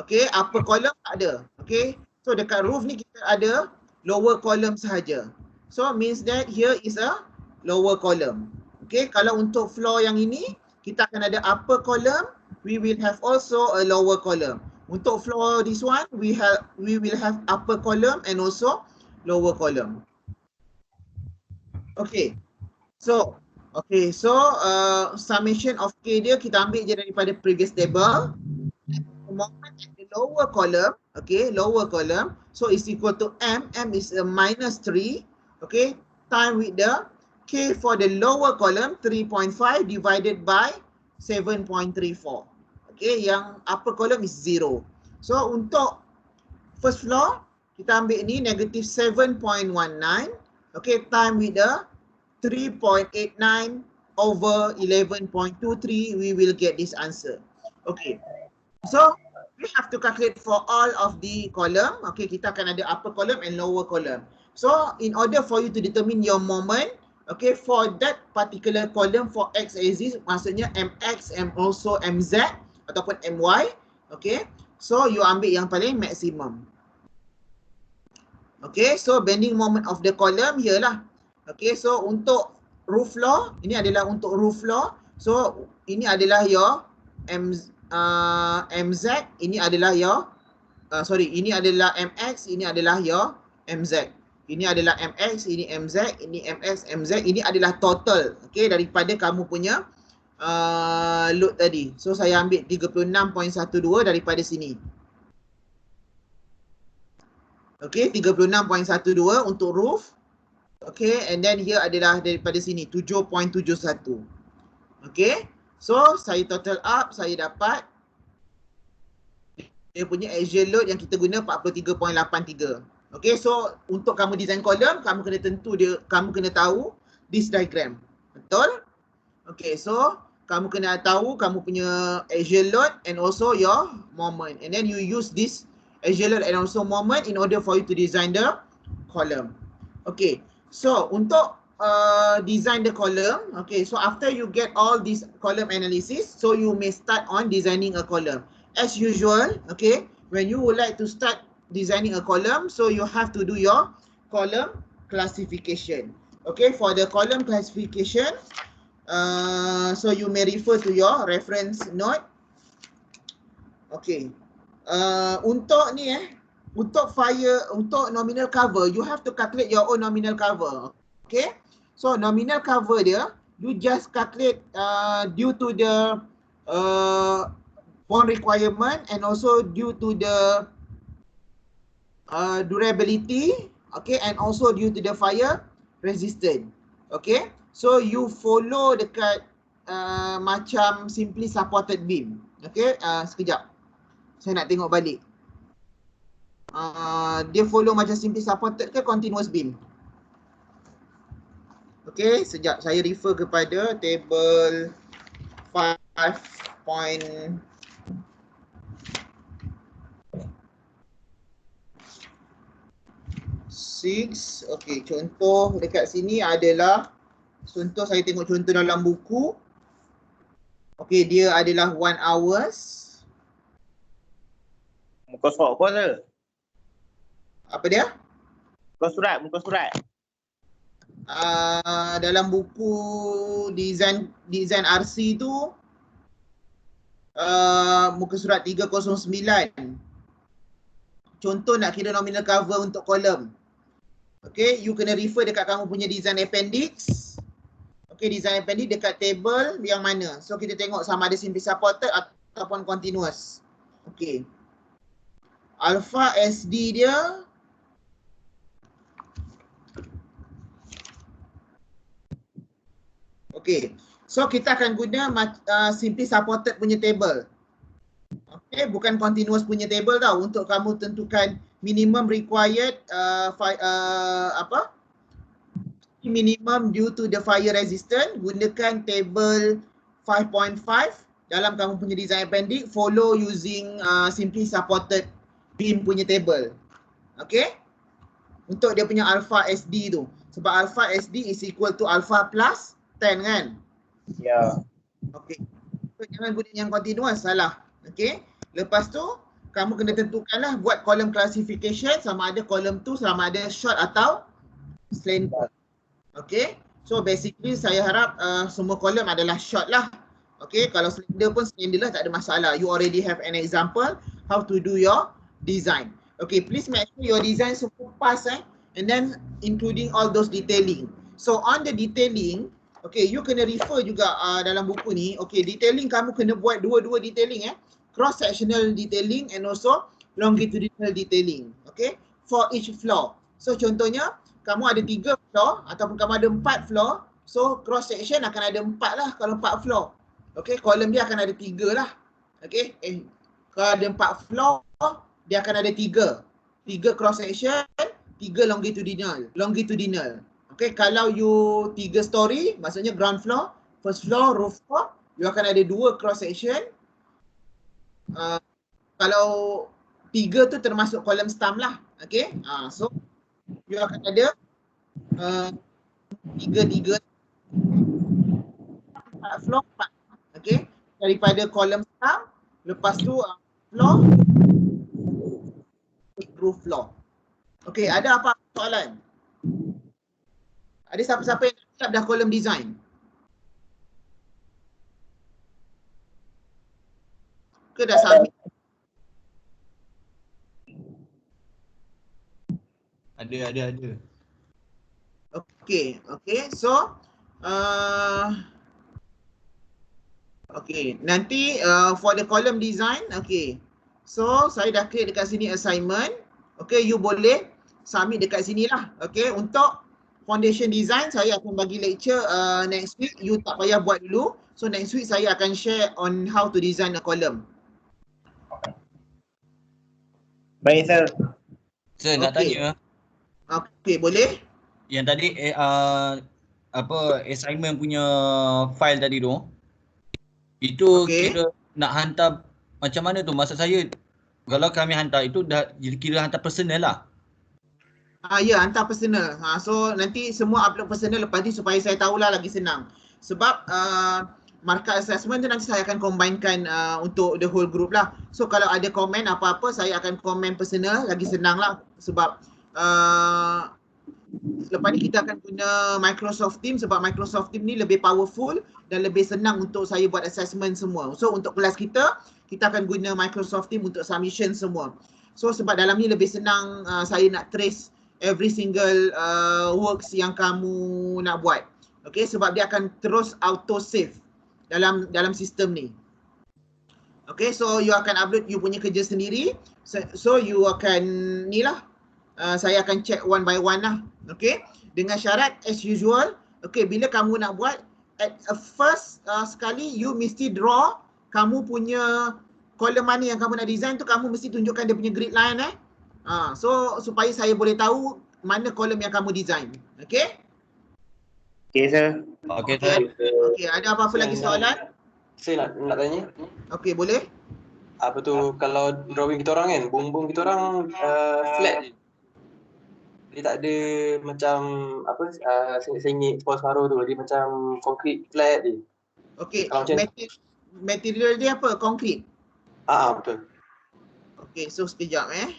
okay, upper column tak ada. Okay, so dekat roof ni kita ada lower column sahaja. So means that here is a lower column. Okay, kalau untuk floor yang ini, kita akan ada upper column, we will have also a lower column. Untuk floor this one, we will have upper column and also lower column. Okay, so summation of K dia kita ambil je daripada previous table. Moment at the lower column, okay, lower column, so is equal to M is a minus 3, okay, time with the K for the lower column 3.5 divided by 7.34. Okay, yang upper column is 0. So untuk first floor kita ambil ni negative 7.19. Okay, time with the 3.89 over 11.23, we will get this answer. Okay, so we have to calculate for all of the column. Okay, kita akan ada upper column and lower column. So in order for you to determine your moment, okay, for that particular column for x axis, maksudnya mx and also mz ataupun my, okay, so you ambil yang paling maksimum. Okay, so bending moment of the column here lah. Okay, so untuk roof floor, ini adalah untuk roof floor, so ini adalah your mz, ini adalah your ini adalah mx, ini adalah your mz. Ini adalah mx, ini mz, ini mx, mz. Ini adalah total, okay, daripada kamu punya load tadi. So saya ambil 36.12 daripada sini. Okay, 36.12 untuk roof. Okay, and then here adalah daripada sini 7.71. Okay, so saya total up, saya dapat dia punya axial load yang kita guna 43.83. Okay, so untuk kamu design column, kamu kena kamu kena tahu this diagram. Betul? Okay, so kamu kena tahu kamu punya axial load and also your moment. And then you use this axial load and also moment in order for you to design the column. Okay, so untuk design the column, okay, so after you get all this column analysis, so you may start on designing a column. As usual, okay, when you would like to start designing a column, so you have to do your column classification. Okay, for the column classification, so you may refer to your reference note. Okay, untuk ni untuk nominal cover, you have to calculate your own nominal cover. Okay, so nominal cover dia, you just calculate due to the bond requirement and also due to the durability, okay, and also due to the fire resistant. Okay, so you follow dekat macam simply supported beam. Okay, sekejap saya nak tengok balik. Dia follow macam simply supported ke continuous beam? Okay, sekejap saya refer kepada table 5.6. Okay, contoh dekat sini adalah contoh, saya tengok contoh dalam buku. Okay, dia adalah 1 hours. Muka surat apa tu? Apa dia? Muka surat. Dalam buku design RC tu muka surat 309. Contoh nak kira nominal cover untuk kolom. Okay, you kena refer dekat kamu punya design appendix. Okay, design appendix dekat table yang mana? So kita tengok sama ada simply supported ataupun continuous. Okay. Alpha SD dia okay. So kita akan guna simply supported punya table. Okay, bukan continuous punya table tau, untuk kamu tentukan minimum required minimum due to the fire resistant, gunakan table 5.5 dalam kamu punya design appendix, follow using simply supported beam punya table. Okay, untuk dia punya alpha SD tu, sebab alpha SD is equal to alpha plus 10 kan? Ya. Okay, so jangan guna yang continuous, salah. Okay, lepas tu kamu kena tentukanlah buat column classification sama ada column tu sama ada short atau slender. Okay, so basically saya harap semua column adalah short lah. Okay, kalau slender pun slender lah, tak ada masalah. You already have an example how to do your design. Okay, please make sure your design semua pas and then including all those detailing. So on the detailing, okay, you kena refer juga dalam buku ni. Okay, detailing kamu kena buat dua-dua detailing cross sectional detailing and also longitudinal detailing. Okay, for each floor. So contohnya kamu ada 3 floor ataupun kamu ada 4 floor, so cross section akan ada 4 lah kalau 4 floor. Okay, column dia akan ada 3 lah. Okay, kalau ada 4 floor, dia akan ada 3 cross section, 3 longitudinal. Okay, kalau you 3 story, maksudnya ground floor, first floor, roof floor, you akan ada 2 cross section. Kalau 3 tu termasuk column stump lah. Okay, so you akan ada 3 floor 4. Okay, daripada column stump, lepas tu floor, roof floor. Okay, ada apa soalan? Ada siapa-siapa yang siap dah column design? Ke dah submit? Ada. Okay, so okay, nanti for the column design, okay, so saya dah create dekat sini assignment. Okay, you boleh submit dekat sini lah. Okay, untuk foundation design saya akan bagi lecture next week, you tak payah buat dulu. So next week saya akan share on how to design a column. Baik, sir. Sir, nak tanya. Okay, boleh? Yang tadi assignment punya file tadi tu, itu kira nak hantar macam mana tu? Maksud saya, kalau kami hantar itu dah kira hantar personal lah. Ya, hantar personal. So nanti semua upload personal lepas ni supaya saya tahulah lagi senang. Sebab markah assessment tu nanti saya akan combinekan untuk the whole group lah. So kalau ada komen apa-apa saya akan komen personal, lagi senang lah. Sebab lepas ni kita akan guna Microsoft Teams sebab Microsoft Teams ni lebih powerful dan lebih senang untuk saya buat assessment semua. So untuk kelas kita akan guna Microsoft Teams untuk submission semua. So sebab dalam ni lebih senang saya nak trace every single works yang kamu nak buat. Okay, sebab dia akan terus auto save dalam sistem ni. Okay, so you akan upload you punya kerja sendiri. So you akan ni lah. Saya akan check one by one lah. Okay, dengan syarat as usual. Okay, bila kamu nak buat, at first sekali you mesti draw kamu punya column mana yang kamu nak design tu, kamu mesti tunjukkan dia punya grid line so supaya saya boleh tahu mana column yang kamu design. Okay? Okay, sir. Okay, sir. Okay, ada apa-apa lagi soalan? Saya nak tanya. Okay, boleh? Apa tu, kalau drawing kita orang kan, bumbung kita orang flat je. Dia tak ada macam apa sengit separuh tu, dia macam concrete flat je. Okay, material dia apa? Concrete? Betul. Okay, so sekejap okay.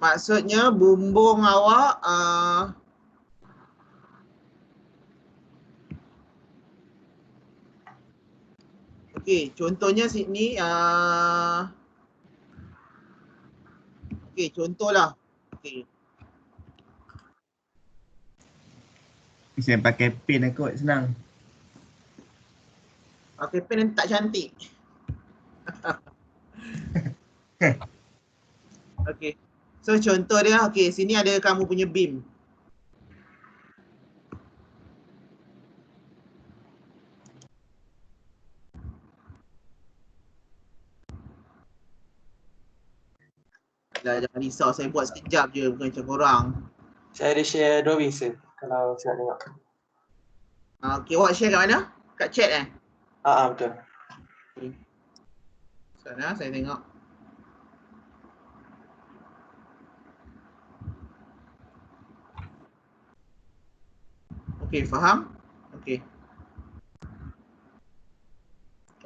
Maksudnya bumbung awak Okey, contohnya sini okey, contohlah. Okey. Saya pakai pen kot, senang. Pakai pen tak cantik. Okey. So contoh dia, okey, sini ada kamu punya beam. Dah, jangan risau, saya buat sekejap je, bukan macam korang. Saya ada share drawing sir, kalau saya nak tengok. Okey, awak share kat mana? Kat chat Betul. Okay. Sana saya tengok. Okey, faham? Okey.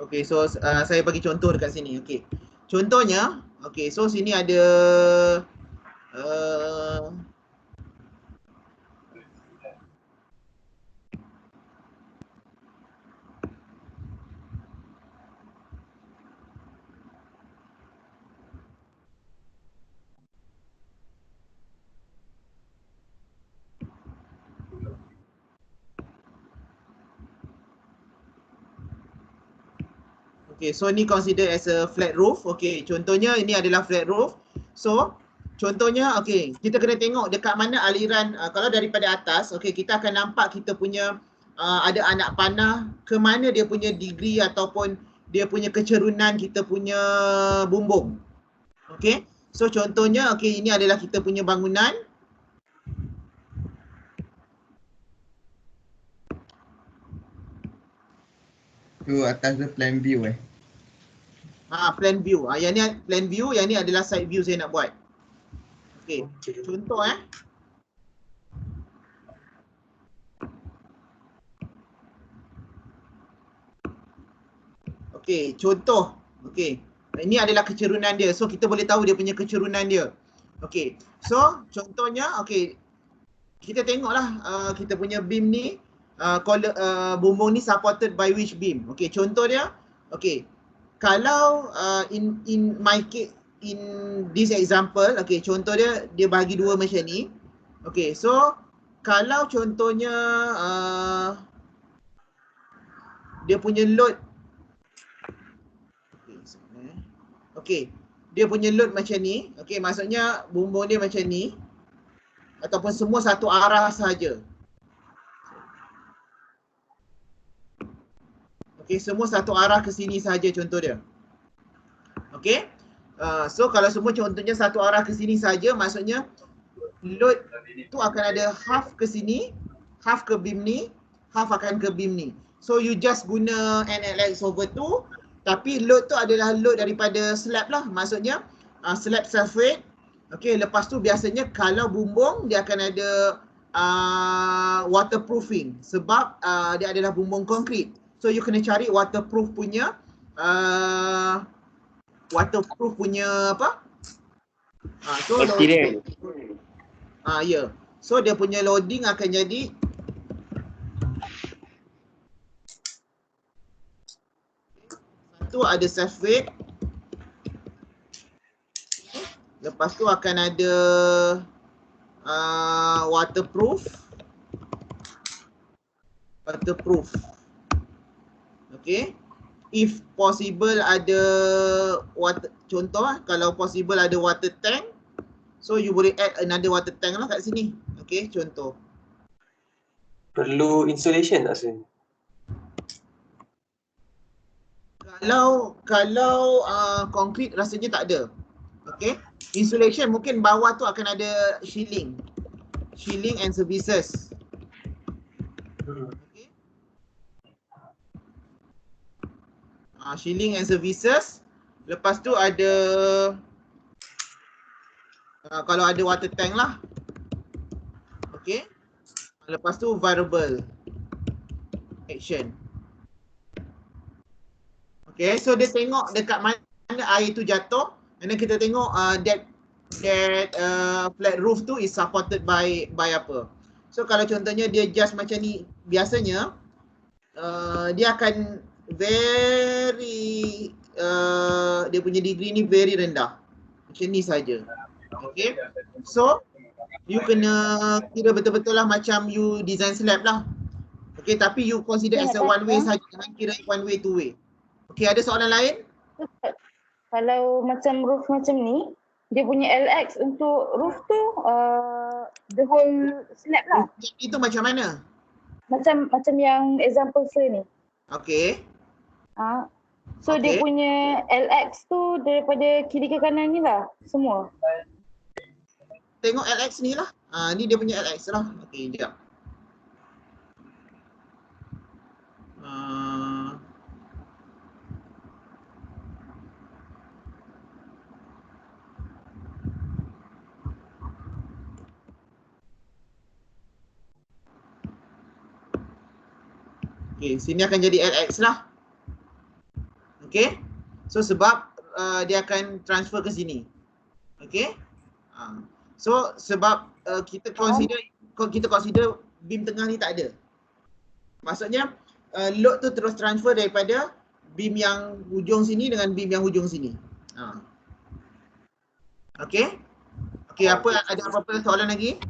Okey, so saya bagi contoh dekat sini. Okey. Contohnya, okey, so sini ada okay, so ni consider as a flat roof. Okay, contohnya ini adalah flat roof. So, contohnya, okay, kita kena tengok dekat mana aliran, kalau daripada atas, okay, kita akan nampak kita punya ada anak panah, ke mana dia punya degree ataupun dia punya kecerunan kita punya bumbung. Okay, so contohnya, okay, ini adalah kita punya bangunan. Tu atas tu plan view Plan view. Yang ni plan view, yang ni adalah side view saya nak buat. Okey, contoh Okey, contoh. Okey. Ini adalah kecerunan dia. So kita boleh tahu dia punya kecerunan dia. Okey. So contohnya, okey. Kita tengoklah kita punya beam ni bumbung ni supported by which beam. Okey, contoh dia. Okey. Kalau in my case, in this example, okay, contoh dia bagi dua macam ni. Okay, so kalau contohnya dia punya load, okay, dia punya load macam ni. Okay, maksudnya bumbung dia macam ni ataupun semua satu arah saja. Okay, semua satu arah ke sini saja contoh dia. Okay. So kalau semua contohnya satu arah ke sini saja, maksudnya load tu akan ada half ke sini, half ke beam ni, half akan ke beam ni. So you just guna NLX over 2, tapi load tu adalah load daripada slab lah. Maksudnya slab sulfate. Okay, lepas tu biasanya kalau bumbung dia akan ada waterproofing sebab dia adalah bumbung konkrit. So you kena cari waterproof punya apa? So material. Ya. So dia punya loading akan jadi satu ada sulfate. Lepas tu akan ada waterproof. Okay. If possible ada water, contoh kalau possible ada water tank, so you boleh add another water tank lah kat sini. Okay, contoh. Perlu insulation tak sih? Kalau concrete rasanya tak ada. Okay, insulation mungkin bawah tu akan ada shielding and services. Shielding and services. Lepas tu ada kalau ada water tank lah. Okay. Lepas tu variable action. Okay, so dia tengok dekat mana air tu jatuh, and then kita tengok that flat roof tu is supported by apa. So kalau contohnya dia just macam ni, biasanya dia akan very dia punya degree ni very rendah. Macam ni saja. Okay. So you kena kira betul-betul lah macam you design slab lah. Okay, tapi you consider as a one way saja, jangan kira one way two way. Okay, ada soalan lain? Kalau macam roof macam ni, dia punya LX untuk roof tu the whole slab lah. Itu macam mana? Macam yang example saya ni. Okay. So dia punya LX tu daripada kiri ke kanan ni lah semua. Tengok LX ni lah. Ni dia punya LX lah. Okay, sekejap. Okay, sini akan jadi LX lah. Okay. So sebab dia akan transfer ke sini. Okay. So sebab kita consider beam tengah ni tak ada. Maksudnya load tu terus transfer daripada beam yang hujung sini dengan beam yang hujung sini. Okay. Okay, ada apa-apa soalan lagi?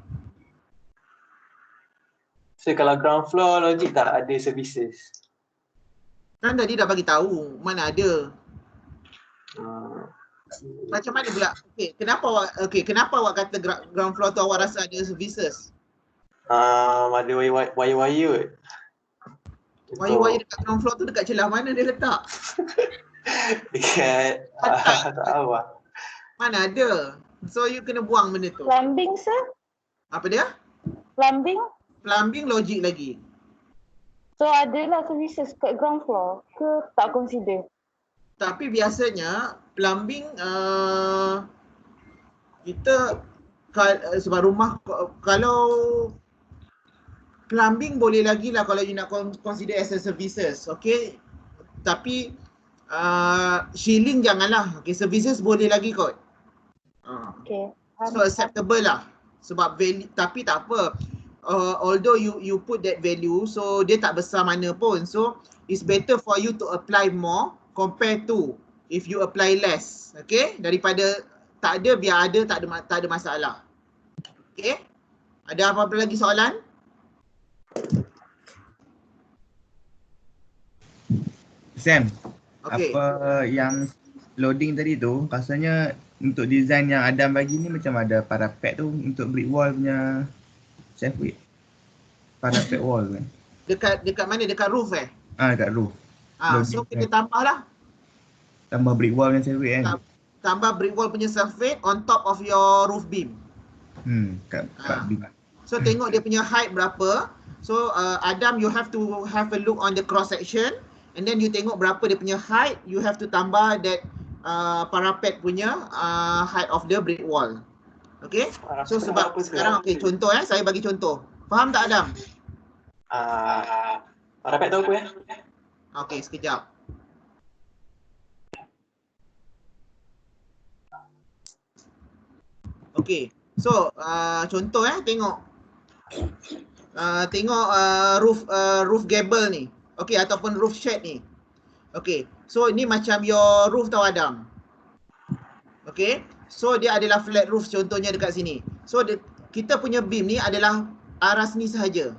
So kalau ground floor logik tak ada services? Kan tadi dah bagi tahu mana ada. Macam mana pula? Kenapa awak kata ground floor tu awak rasa ada services? Ada wire-wire. Wire-wire dekat ground floor tu dekat celah mana dia letak? Dekat tak tahu lah. Mana ada? So you kena buang benda tu. Plumbing sir? Apa dia? Plumbing logik lagi. So adalah services kat ground floor ke tak consider? Tapi biasanya plumbing kita sebab rumah kalau plumbing boleh lagi lah kalau you nak consider as a services, okay. Tapi shielding janganlah, okay. Services boleh lagi kot. Okay. So acceptable lah sebab value, tapi tak apa. Although you put that value, so dia tak besar mana pun. So it's better for you to apply more compared to if you apply less. Okay, daripada tak ada biar ada, tak ada masalah. Okay, ada apa-apa lagi soalan? Sam, okay. Apa yang loading tadi tu, rasanya untuk design yang Adam bagi ni macam ada parapet tu untuk brick wall punya self-weight. Parapet wall kan. Dekat mana? Dekat roof Dekat roof. So kita tambah lah. Tambah brick wall punya self-weight kan. Tambah brick wall punya self-weight on top of your roof beam. Kat beam. So tengok dia punya height berapa. So Adam, you have to have a look on the cross section and then you tengok berapa dia punya height, you have to tambah that parapet punya height of the brick wall. Okay? So sebab sekarang contoh saya bagi contoh. Faham tak Adam? Parapet tahu apa Okay, sekejap. Okay. So contoh tengok. Tengok roof gable ni. Okay, ataupun roof shed ni. Okay. So ni macam your roof tau Adam. Okay. So dia adalah flat roof contohnya dekat sini. So kita punya beam ni adalah aras ni sahaja.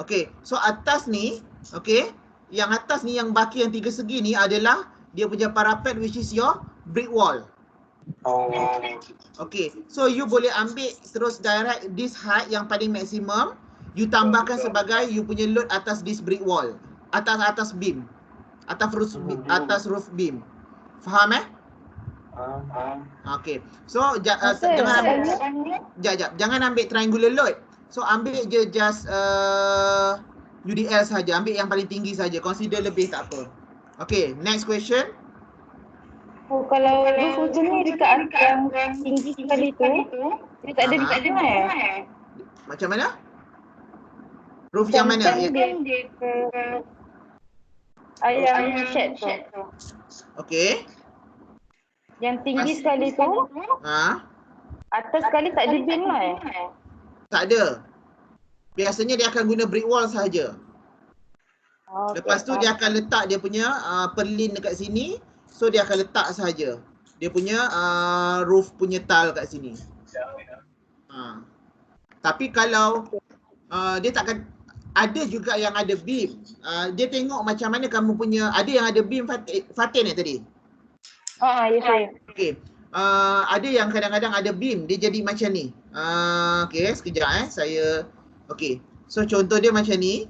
Okay. So atas ni, okay. Yang atas ni yang baki yang 3 segi ni adalah dia punya parapet which is your brick wall. Okay. So you boleh ambil terus direct this height yang paling maksimum. You tambahkan sebagai you punya load atas this brick wall. Atas beam. Atas roof beam. Faham Okay. So jangan ambil triangular load. So ambil je just UDL saja. Ambil yang paling tinggi saja. Consider lebih tak apa. Okay, next question. Kalau roof macam ni dekat yang tinggi sekali tu, dia tak ada dekat tengah Macam mana? Roof yang mana? Yang shed tu. Okay. Yang tinggi sekali tu, atas sekali tak ada beam lah Tak ada. Biasanya dia akan guna brick wall sahaja. Lepas tu dia akan letak dia punya perlin dekat sini. So dia akan letak saja dia punya roof punya tile kat sini. Tapi kalau dia takkan, ada juga yang ada beam. Dia tengok macam mana kamu punya, ada yang ada beam Fatin tadi? Ya saya. Okey. Ada yang kadang-kadang ada beam, dia jadi macam ni. Okey, sekejap saya. Okey. So contoh dia macam ni.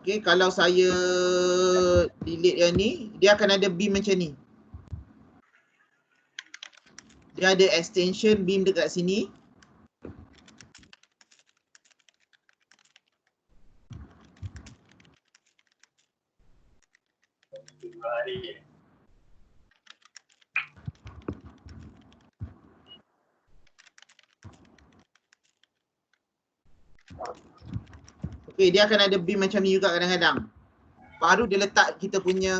Okey, kalau saya delete yang ni, dia akan ada beam macam ni. Dia ada extension beam dekat sini. Okey, dia akan ada beam macam ni juga kadang-kadang. Baru dia letak kita punya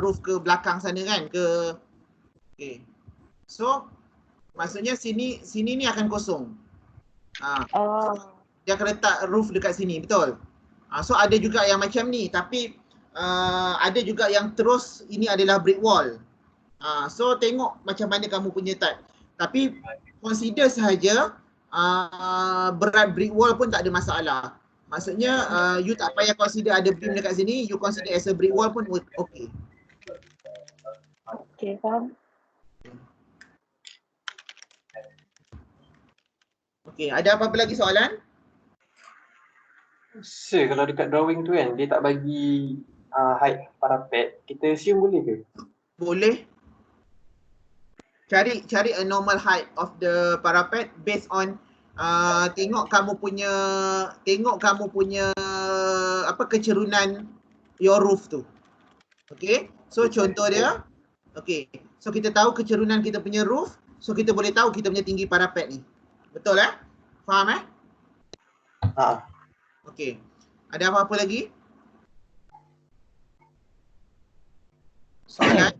roof ke belakang sana kan, ke. Okey. So maksudnya sini ni akan kosong. Dia akan letak roof dekat sini, betul? So ada juga yang macam ni, tapi ada juga yang terus ini adalah brick wall. So tengok macam mana kamu punya type. Tapi consider sahaja berat brick wall pun tak ada masalah. Maksudnya you tak payah consider ada beam dekat sini, you consider as a brick wall pun okey. Okey, faham. Okey, ada apa-apa lagi soalan? Sir, kalau dekat drawing tu kan, dia tak bagi height parapet, kita assume boleh ke? Boleh. Cari a normal height of the parapet based on tengok kamu punya apa kecerunan your roof tu. Okey. So contoh dia, okey. So kita tahu kecerunan kita punya roof, so kita boleh tahu kita punya tinggi parapet ni. Betul Faham Okey. Ada apa-apa lagi? Soalan?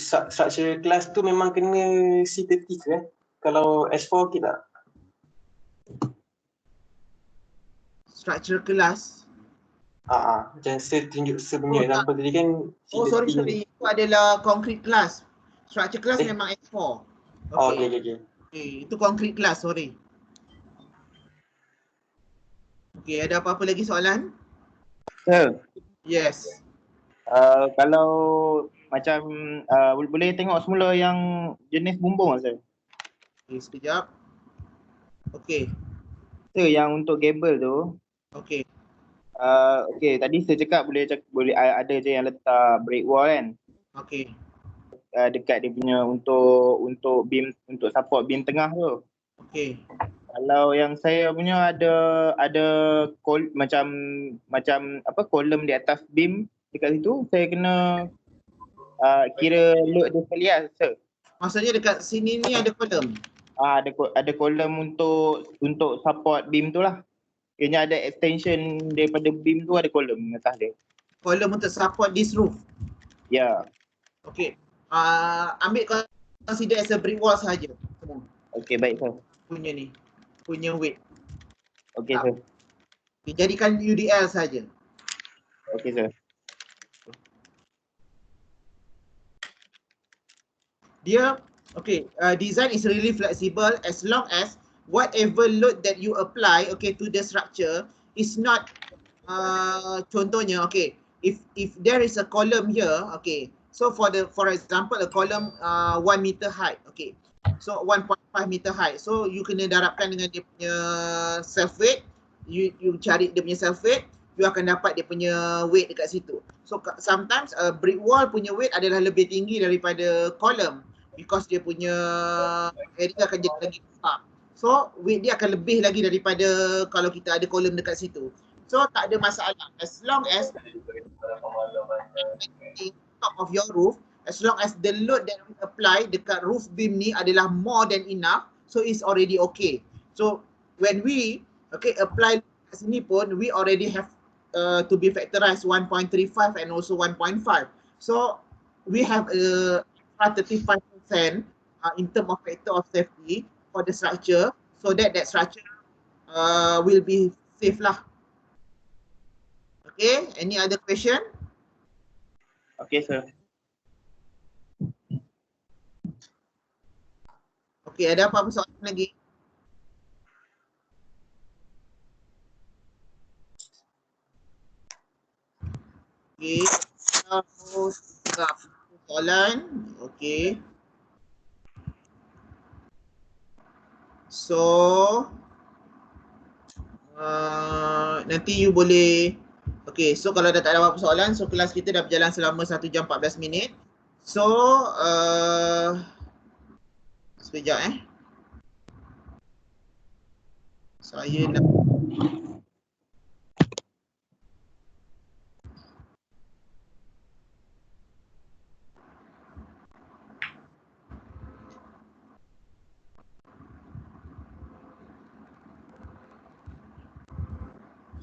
Structure kelas tu memang kena C30 ke? Kalau S4 okey tak? Structure kelas? Macam saya tunjuk sebenarnya example tadi kan C30. Sorry. Itu adalah concrete class. Structure class memang S4. Okey. Itu concrete class, sorry. Okey, ada apa-apa lagi soalan? Sir. Yes. Kalau macam boleh tengok semula yang jenis bumbung Sir? Okay, sekejap. Okey. Sir, yang untuk gable tu. Okey. Okey, tadi saya cakap boleh ada je yang letak brick wall kan? Okey. Dekat dia punya untuk beam, untuk support beam tengah tu. Okey. Kalau yang saya punya ada macam apa kolom di atas beam dekat situ, saya kena kira load dia sekali Sir. Maksudnya dekat sini ni ada kolom? Ada kolom untuk support beam tu lah. Kayaknya ada extension daripada beam tu, ada kolom atas dia. Kolom untuk support this roof? Ya. Okey. Ambil consider as a brick wall sahaja semua. Okey, baik Sir. Punya weight. Okey Sir. Jadikan UDL saja. Okey Sir. Dia design is really flexible as long as whatever load that you apply to the structure is not contohnya if there is a column here, so for example a column 1 meter height, so 1.5 meter height, so you kena darabkan dengan dia punya self weight, you cari dia punya self weight, you akan dapat dia punya weight dekat situ. So sometimes brick wall punya weight adalah lebih tinggi daripada column because dia punya area akan jadi lagi besar. So weight dia akan lebih lagi daripada kalau kita ada column dekat situ. So tak ada masalah as long as top of your roof, as long as the load that we apply dekat roof beam ni adalah more than enough, so it's already okay. So when we apply kat sini pun we already have to be factorized 1.35 and also 1.5. So we have 35% in terms of factor of safety for the structure, so that structure will be safe lah. Okay, any other question? Okay, sir. Okay, ada apa-apa soalan lagi? Okay, soalan. Okay. So, nanti you boleh, okay, so kalau dah tak ada apa-apa soalan, so kelas kita dah berjalan selama 1 jam 14 minit. So, sekejap saya nak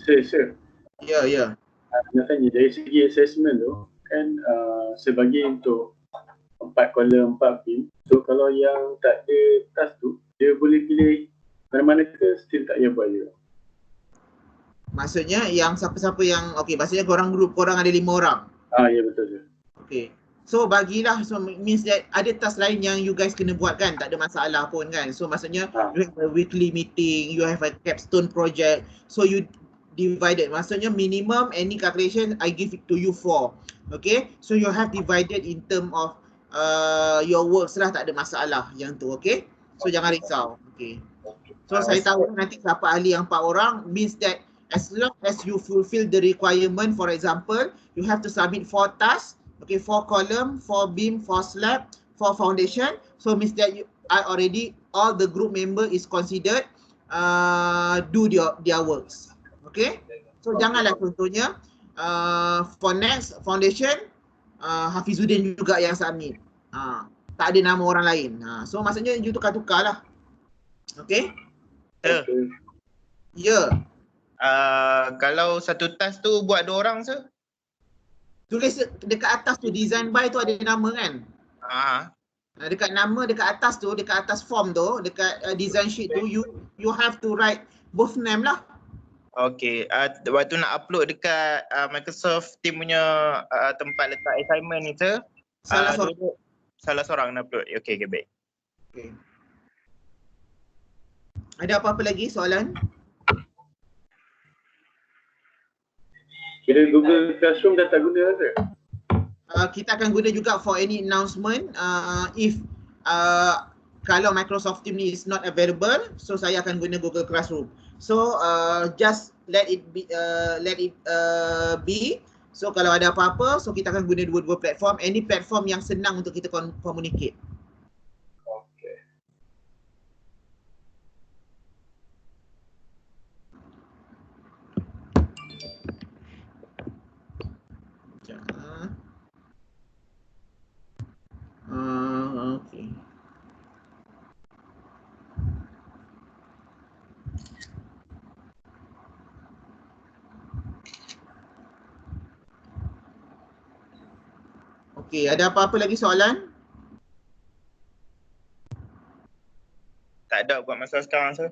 Sir. Ya. Nak tanya dari segi assessment tu kan sebagi untuk 4 kolom 4 beam. So kalau yang tak ada task tu dia boleh pilih mana-mana ke still tak payah buat je? Maksudnya yang siapa-siapa yang, okay, maksudnya korang group korang ada 5 orang. Ya betul sir. Okay. So bagilah, so means that ada task lain yang you guys kena buat kan, tak ada masalah pun kan. So maksudnya you have a weekly meeting, you have a capstone project, so you divided. Maksudnya minimum any calculation I give it to you 4. Okay, so you have divided in term of your works lah, tak ada masalah yang tu. Okay, so jangan risau. Okay, so saya tahu nanti siapa ahli yang 4 orang, means that as long as you fulfill the requirement, for example, you have to submit 4 tasks. Okay, 4 column, 4 beam, 4 slab, 4 foundation. So means that all the group member is considered do their works. Okay, so janganlah contohnya for next foundation Hafizuddin juga yang submit. Tak ada nama orang lain. So maksudnya you tukar-tukar lah. Okay? Ya. Kalau satu task tu buat 2 orang sir? Tulis dekat atas tu, design by tu ada nama kan? Dekat nama, dekat atas tu, dekat atas form tu, dekat design sheet tu, you have to write both name lah. Okay, waktu nak upload dekat Microsoft Team punya tempat letak assignment ni sir, salah seorang nak upload. Okay, baik. Okay. Ada apa-apa lagi soalan? Kira Google Classroom dah tak guna ke? Kita akan guna juga for any announcement. If kalau Microsoft Teams ni is not available, so saya akan guna Google Classroom. So just let it be. So kalau ada apa-apa, so kita akan guna dua-dua platform. Any platform yang senang untuk kita communicate. Okay. Okay, ada apa-apa lagi soalan? Tak ada buat masa sekarang sir.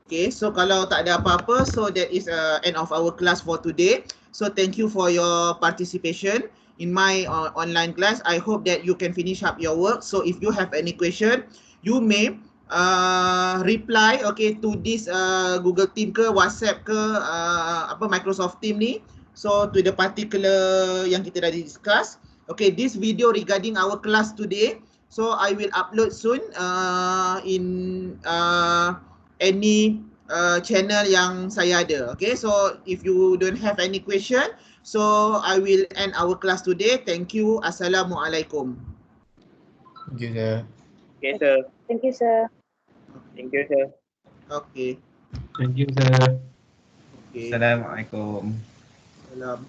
Okay, so kalau tak ada apa-apa, so that is end of our class for today. So thank you for your participation in my online class. I hope that you can finish up your work. So if you have any question, you may reply to this Google Team ke WhatsApp ke Microsoft Team ni. So to the particular yang kita dah discuss. Okay, this video regarding our class today, so I will upload soon in any channel yang saya ada. Okay, so if you don't have any question, so I will end our class today. Thank you. Assalamualaikum. Thank you sir. Okay sir. Thank you sir. Thank you sir. Okay. Thank you sir. Okay. Assalamualaikum. Salam.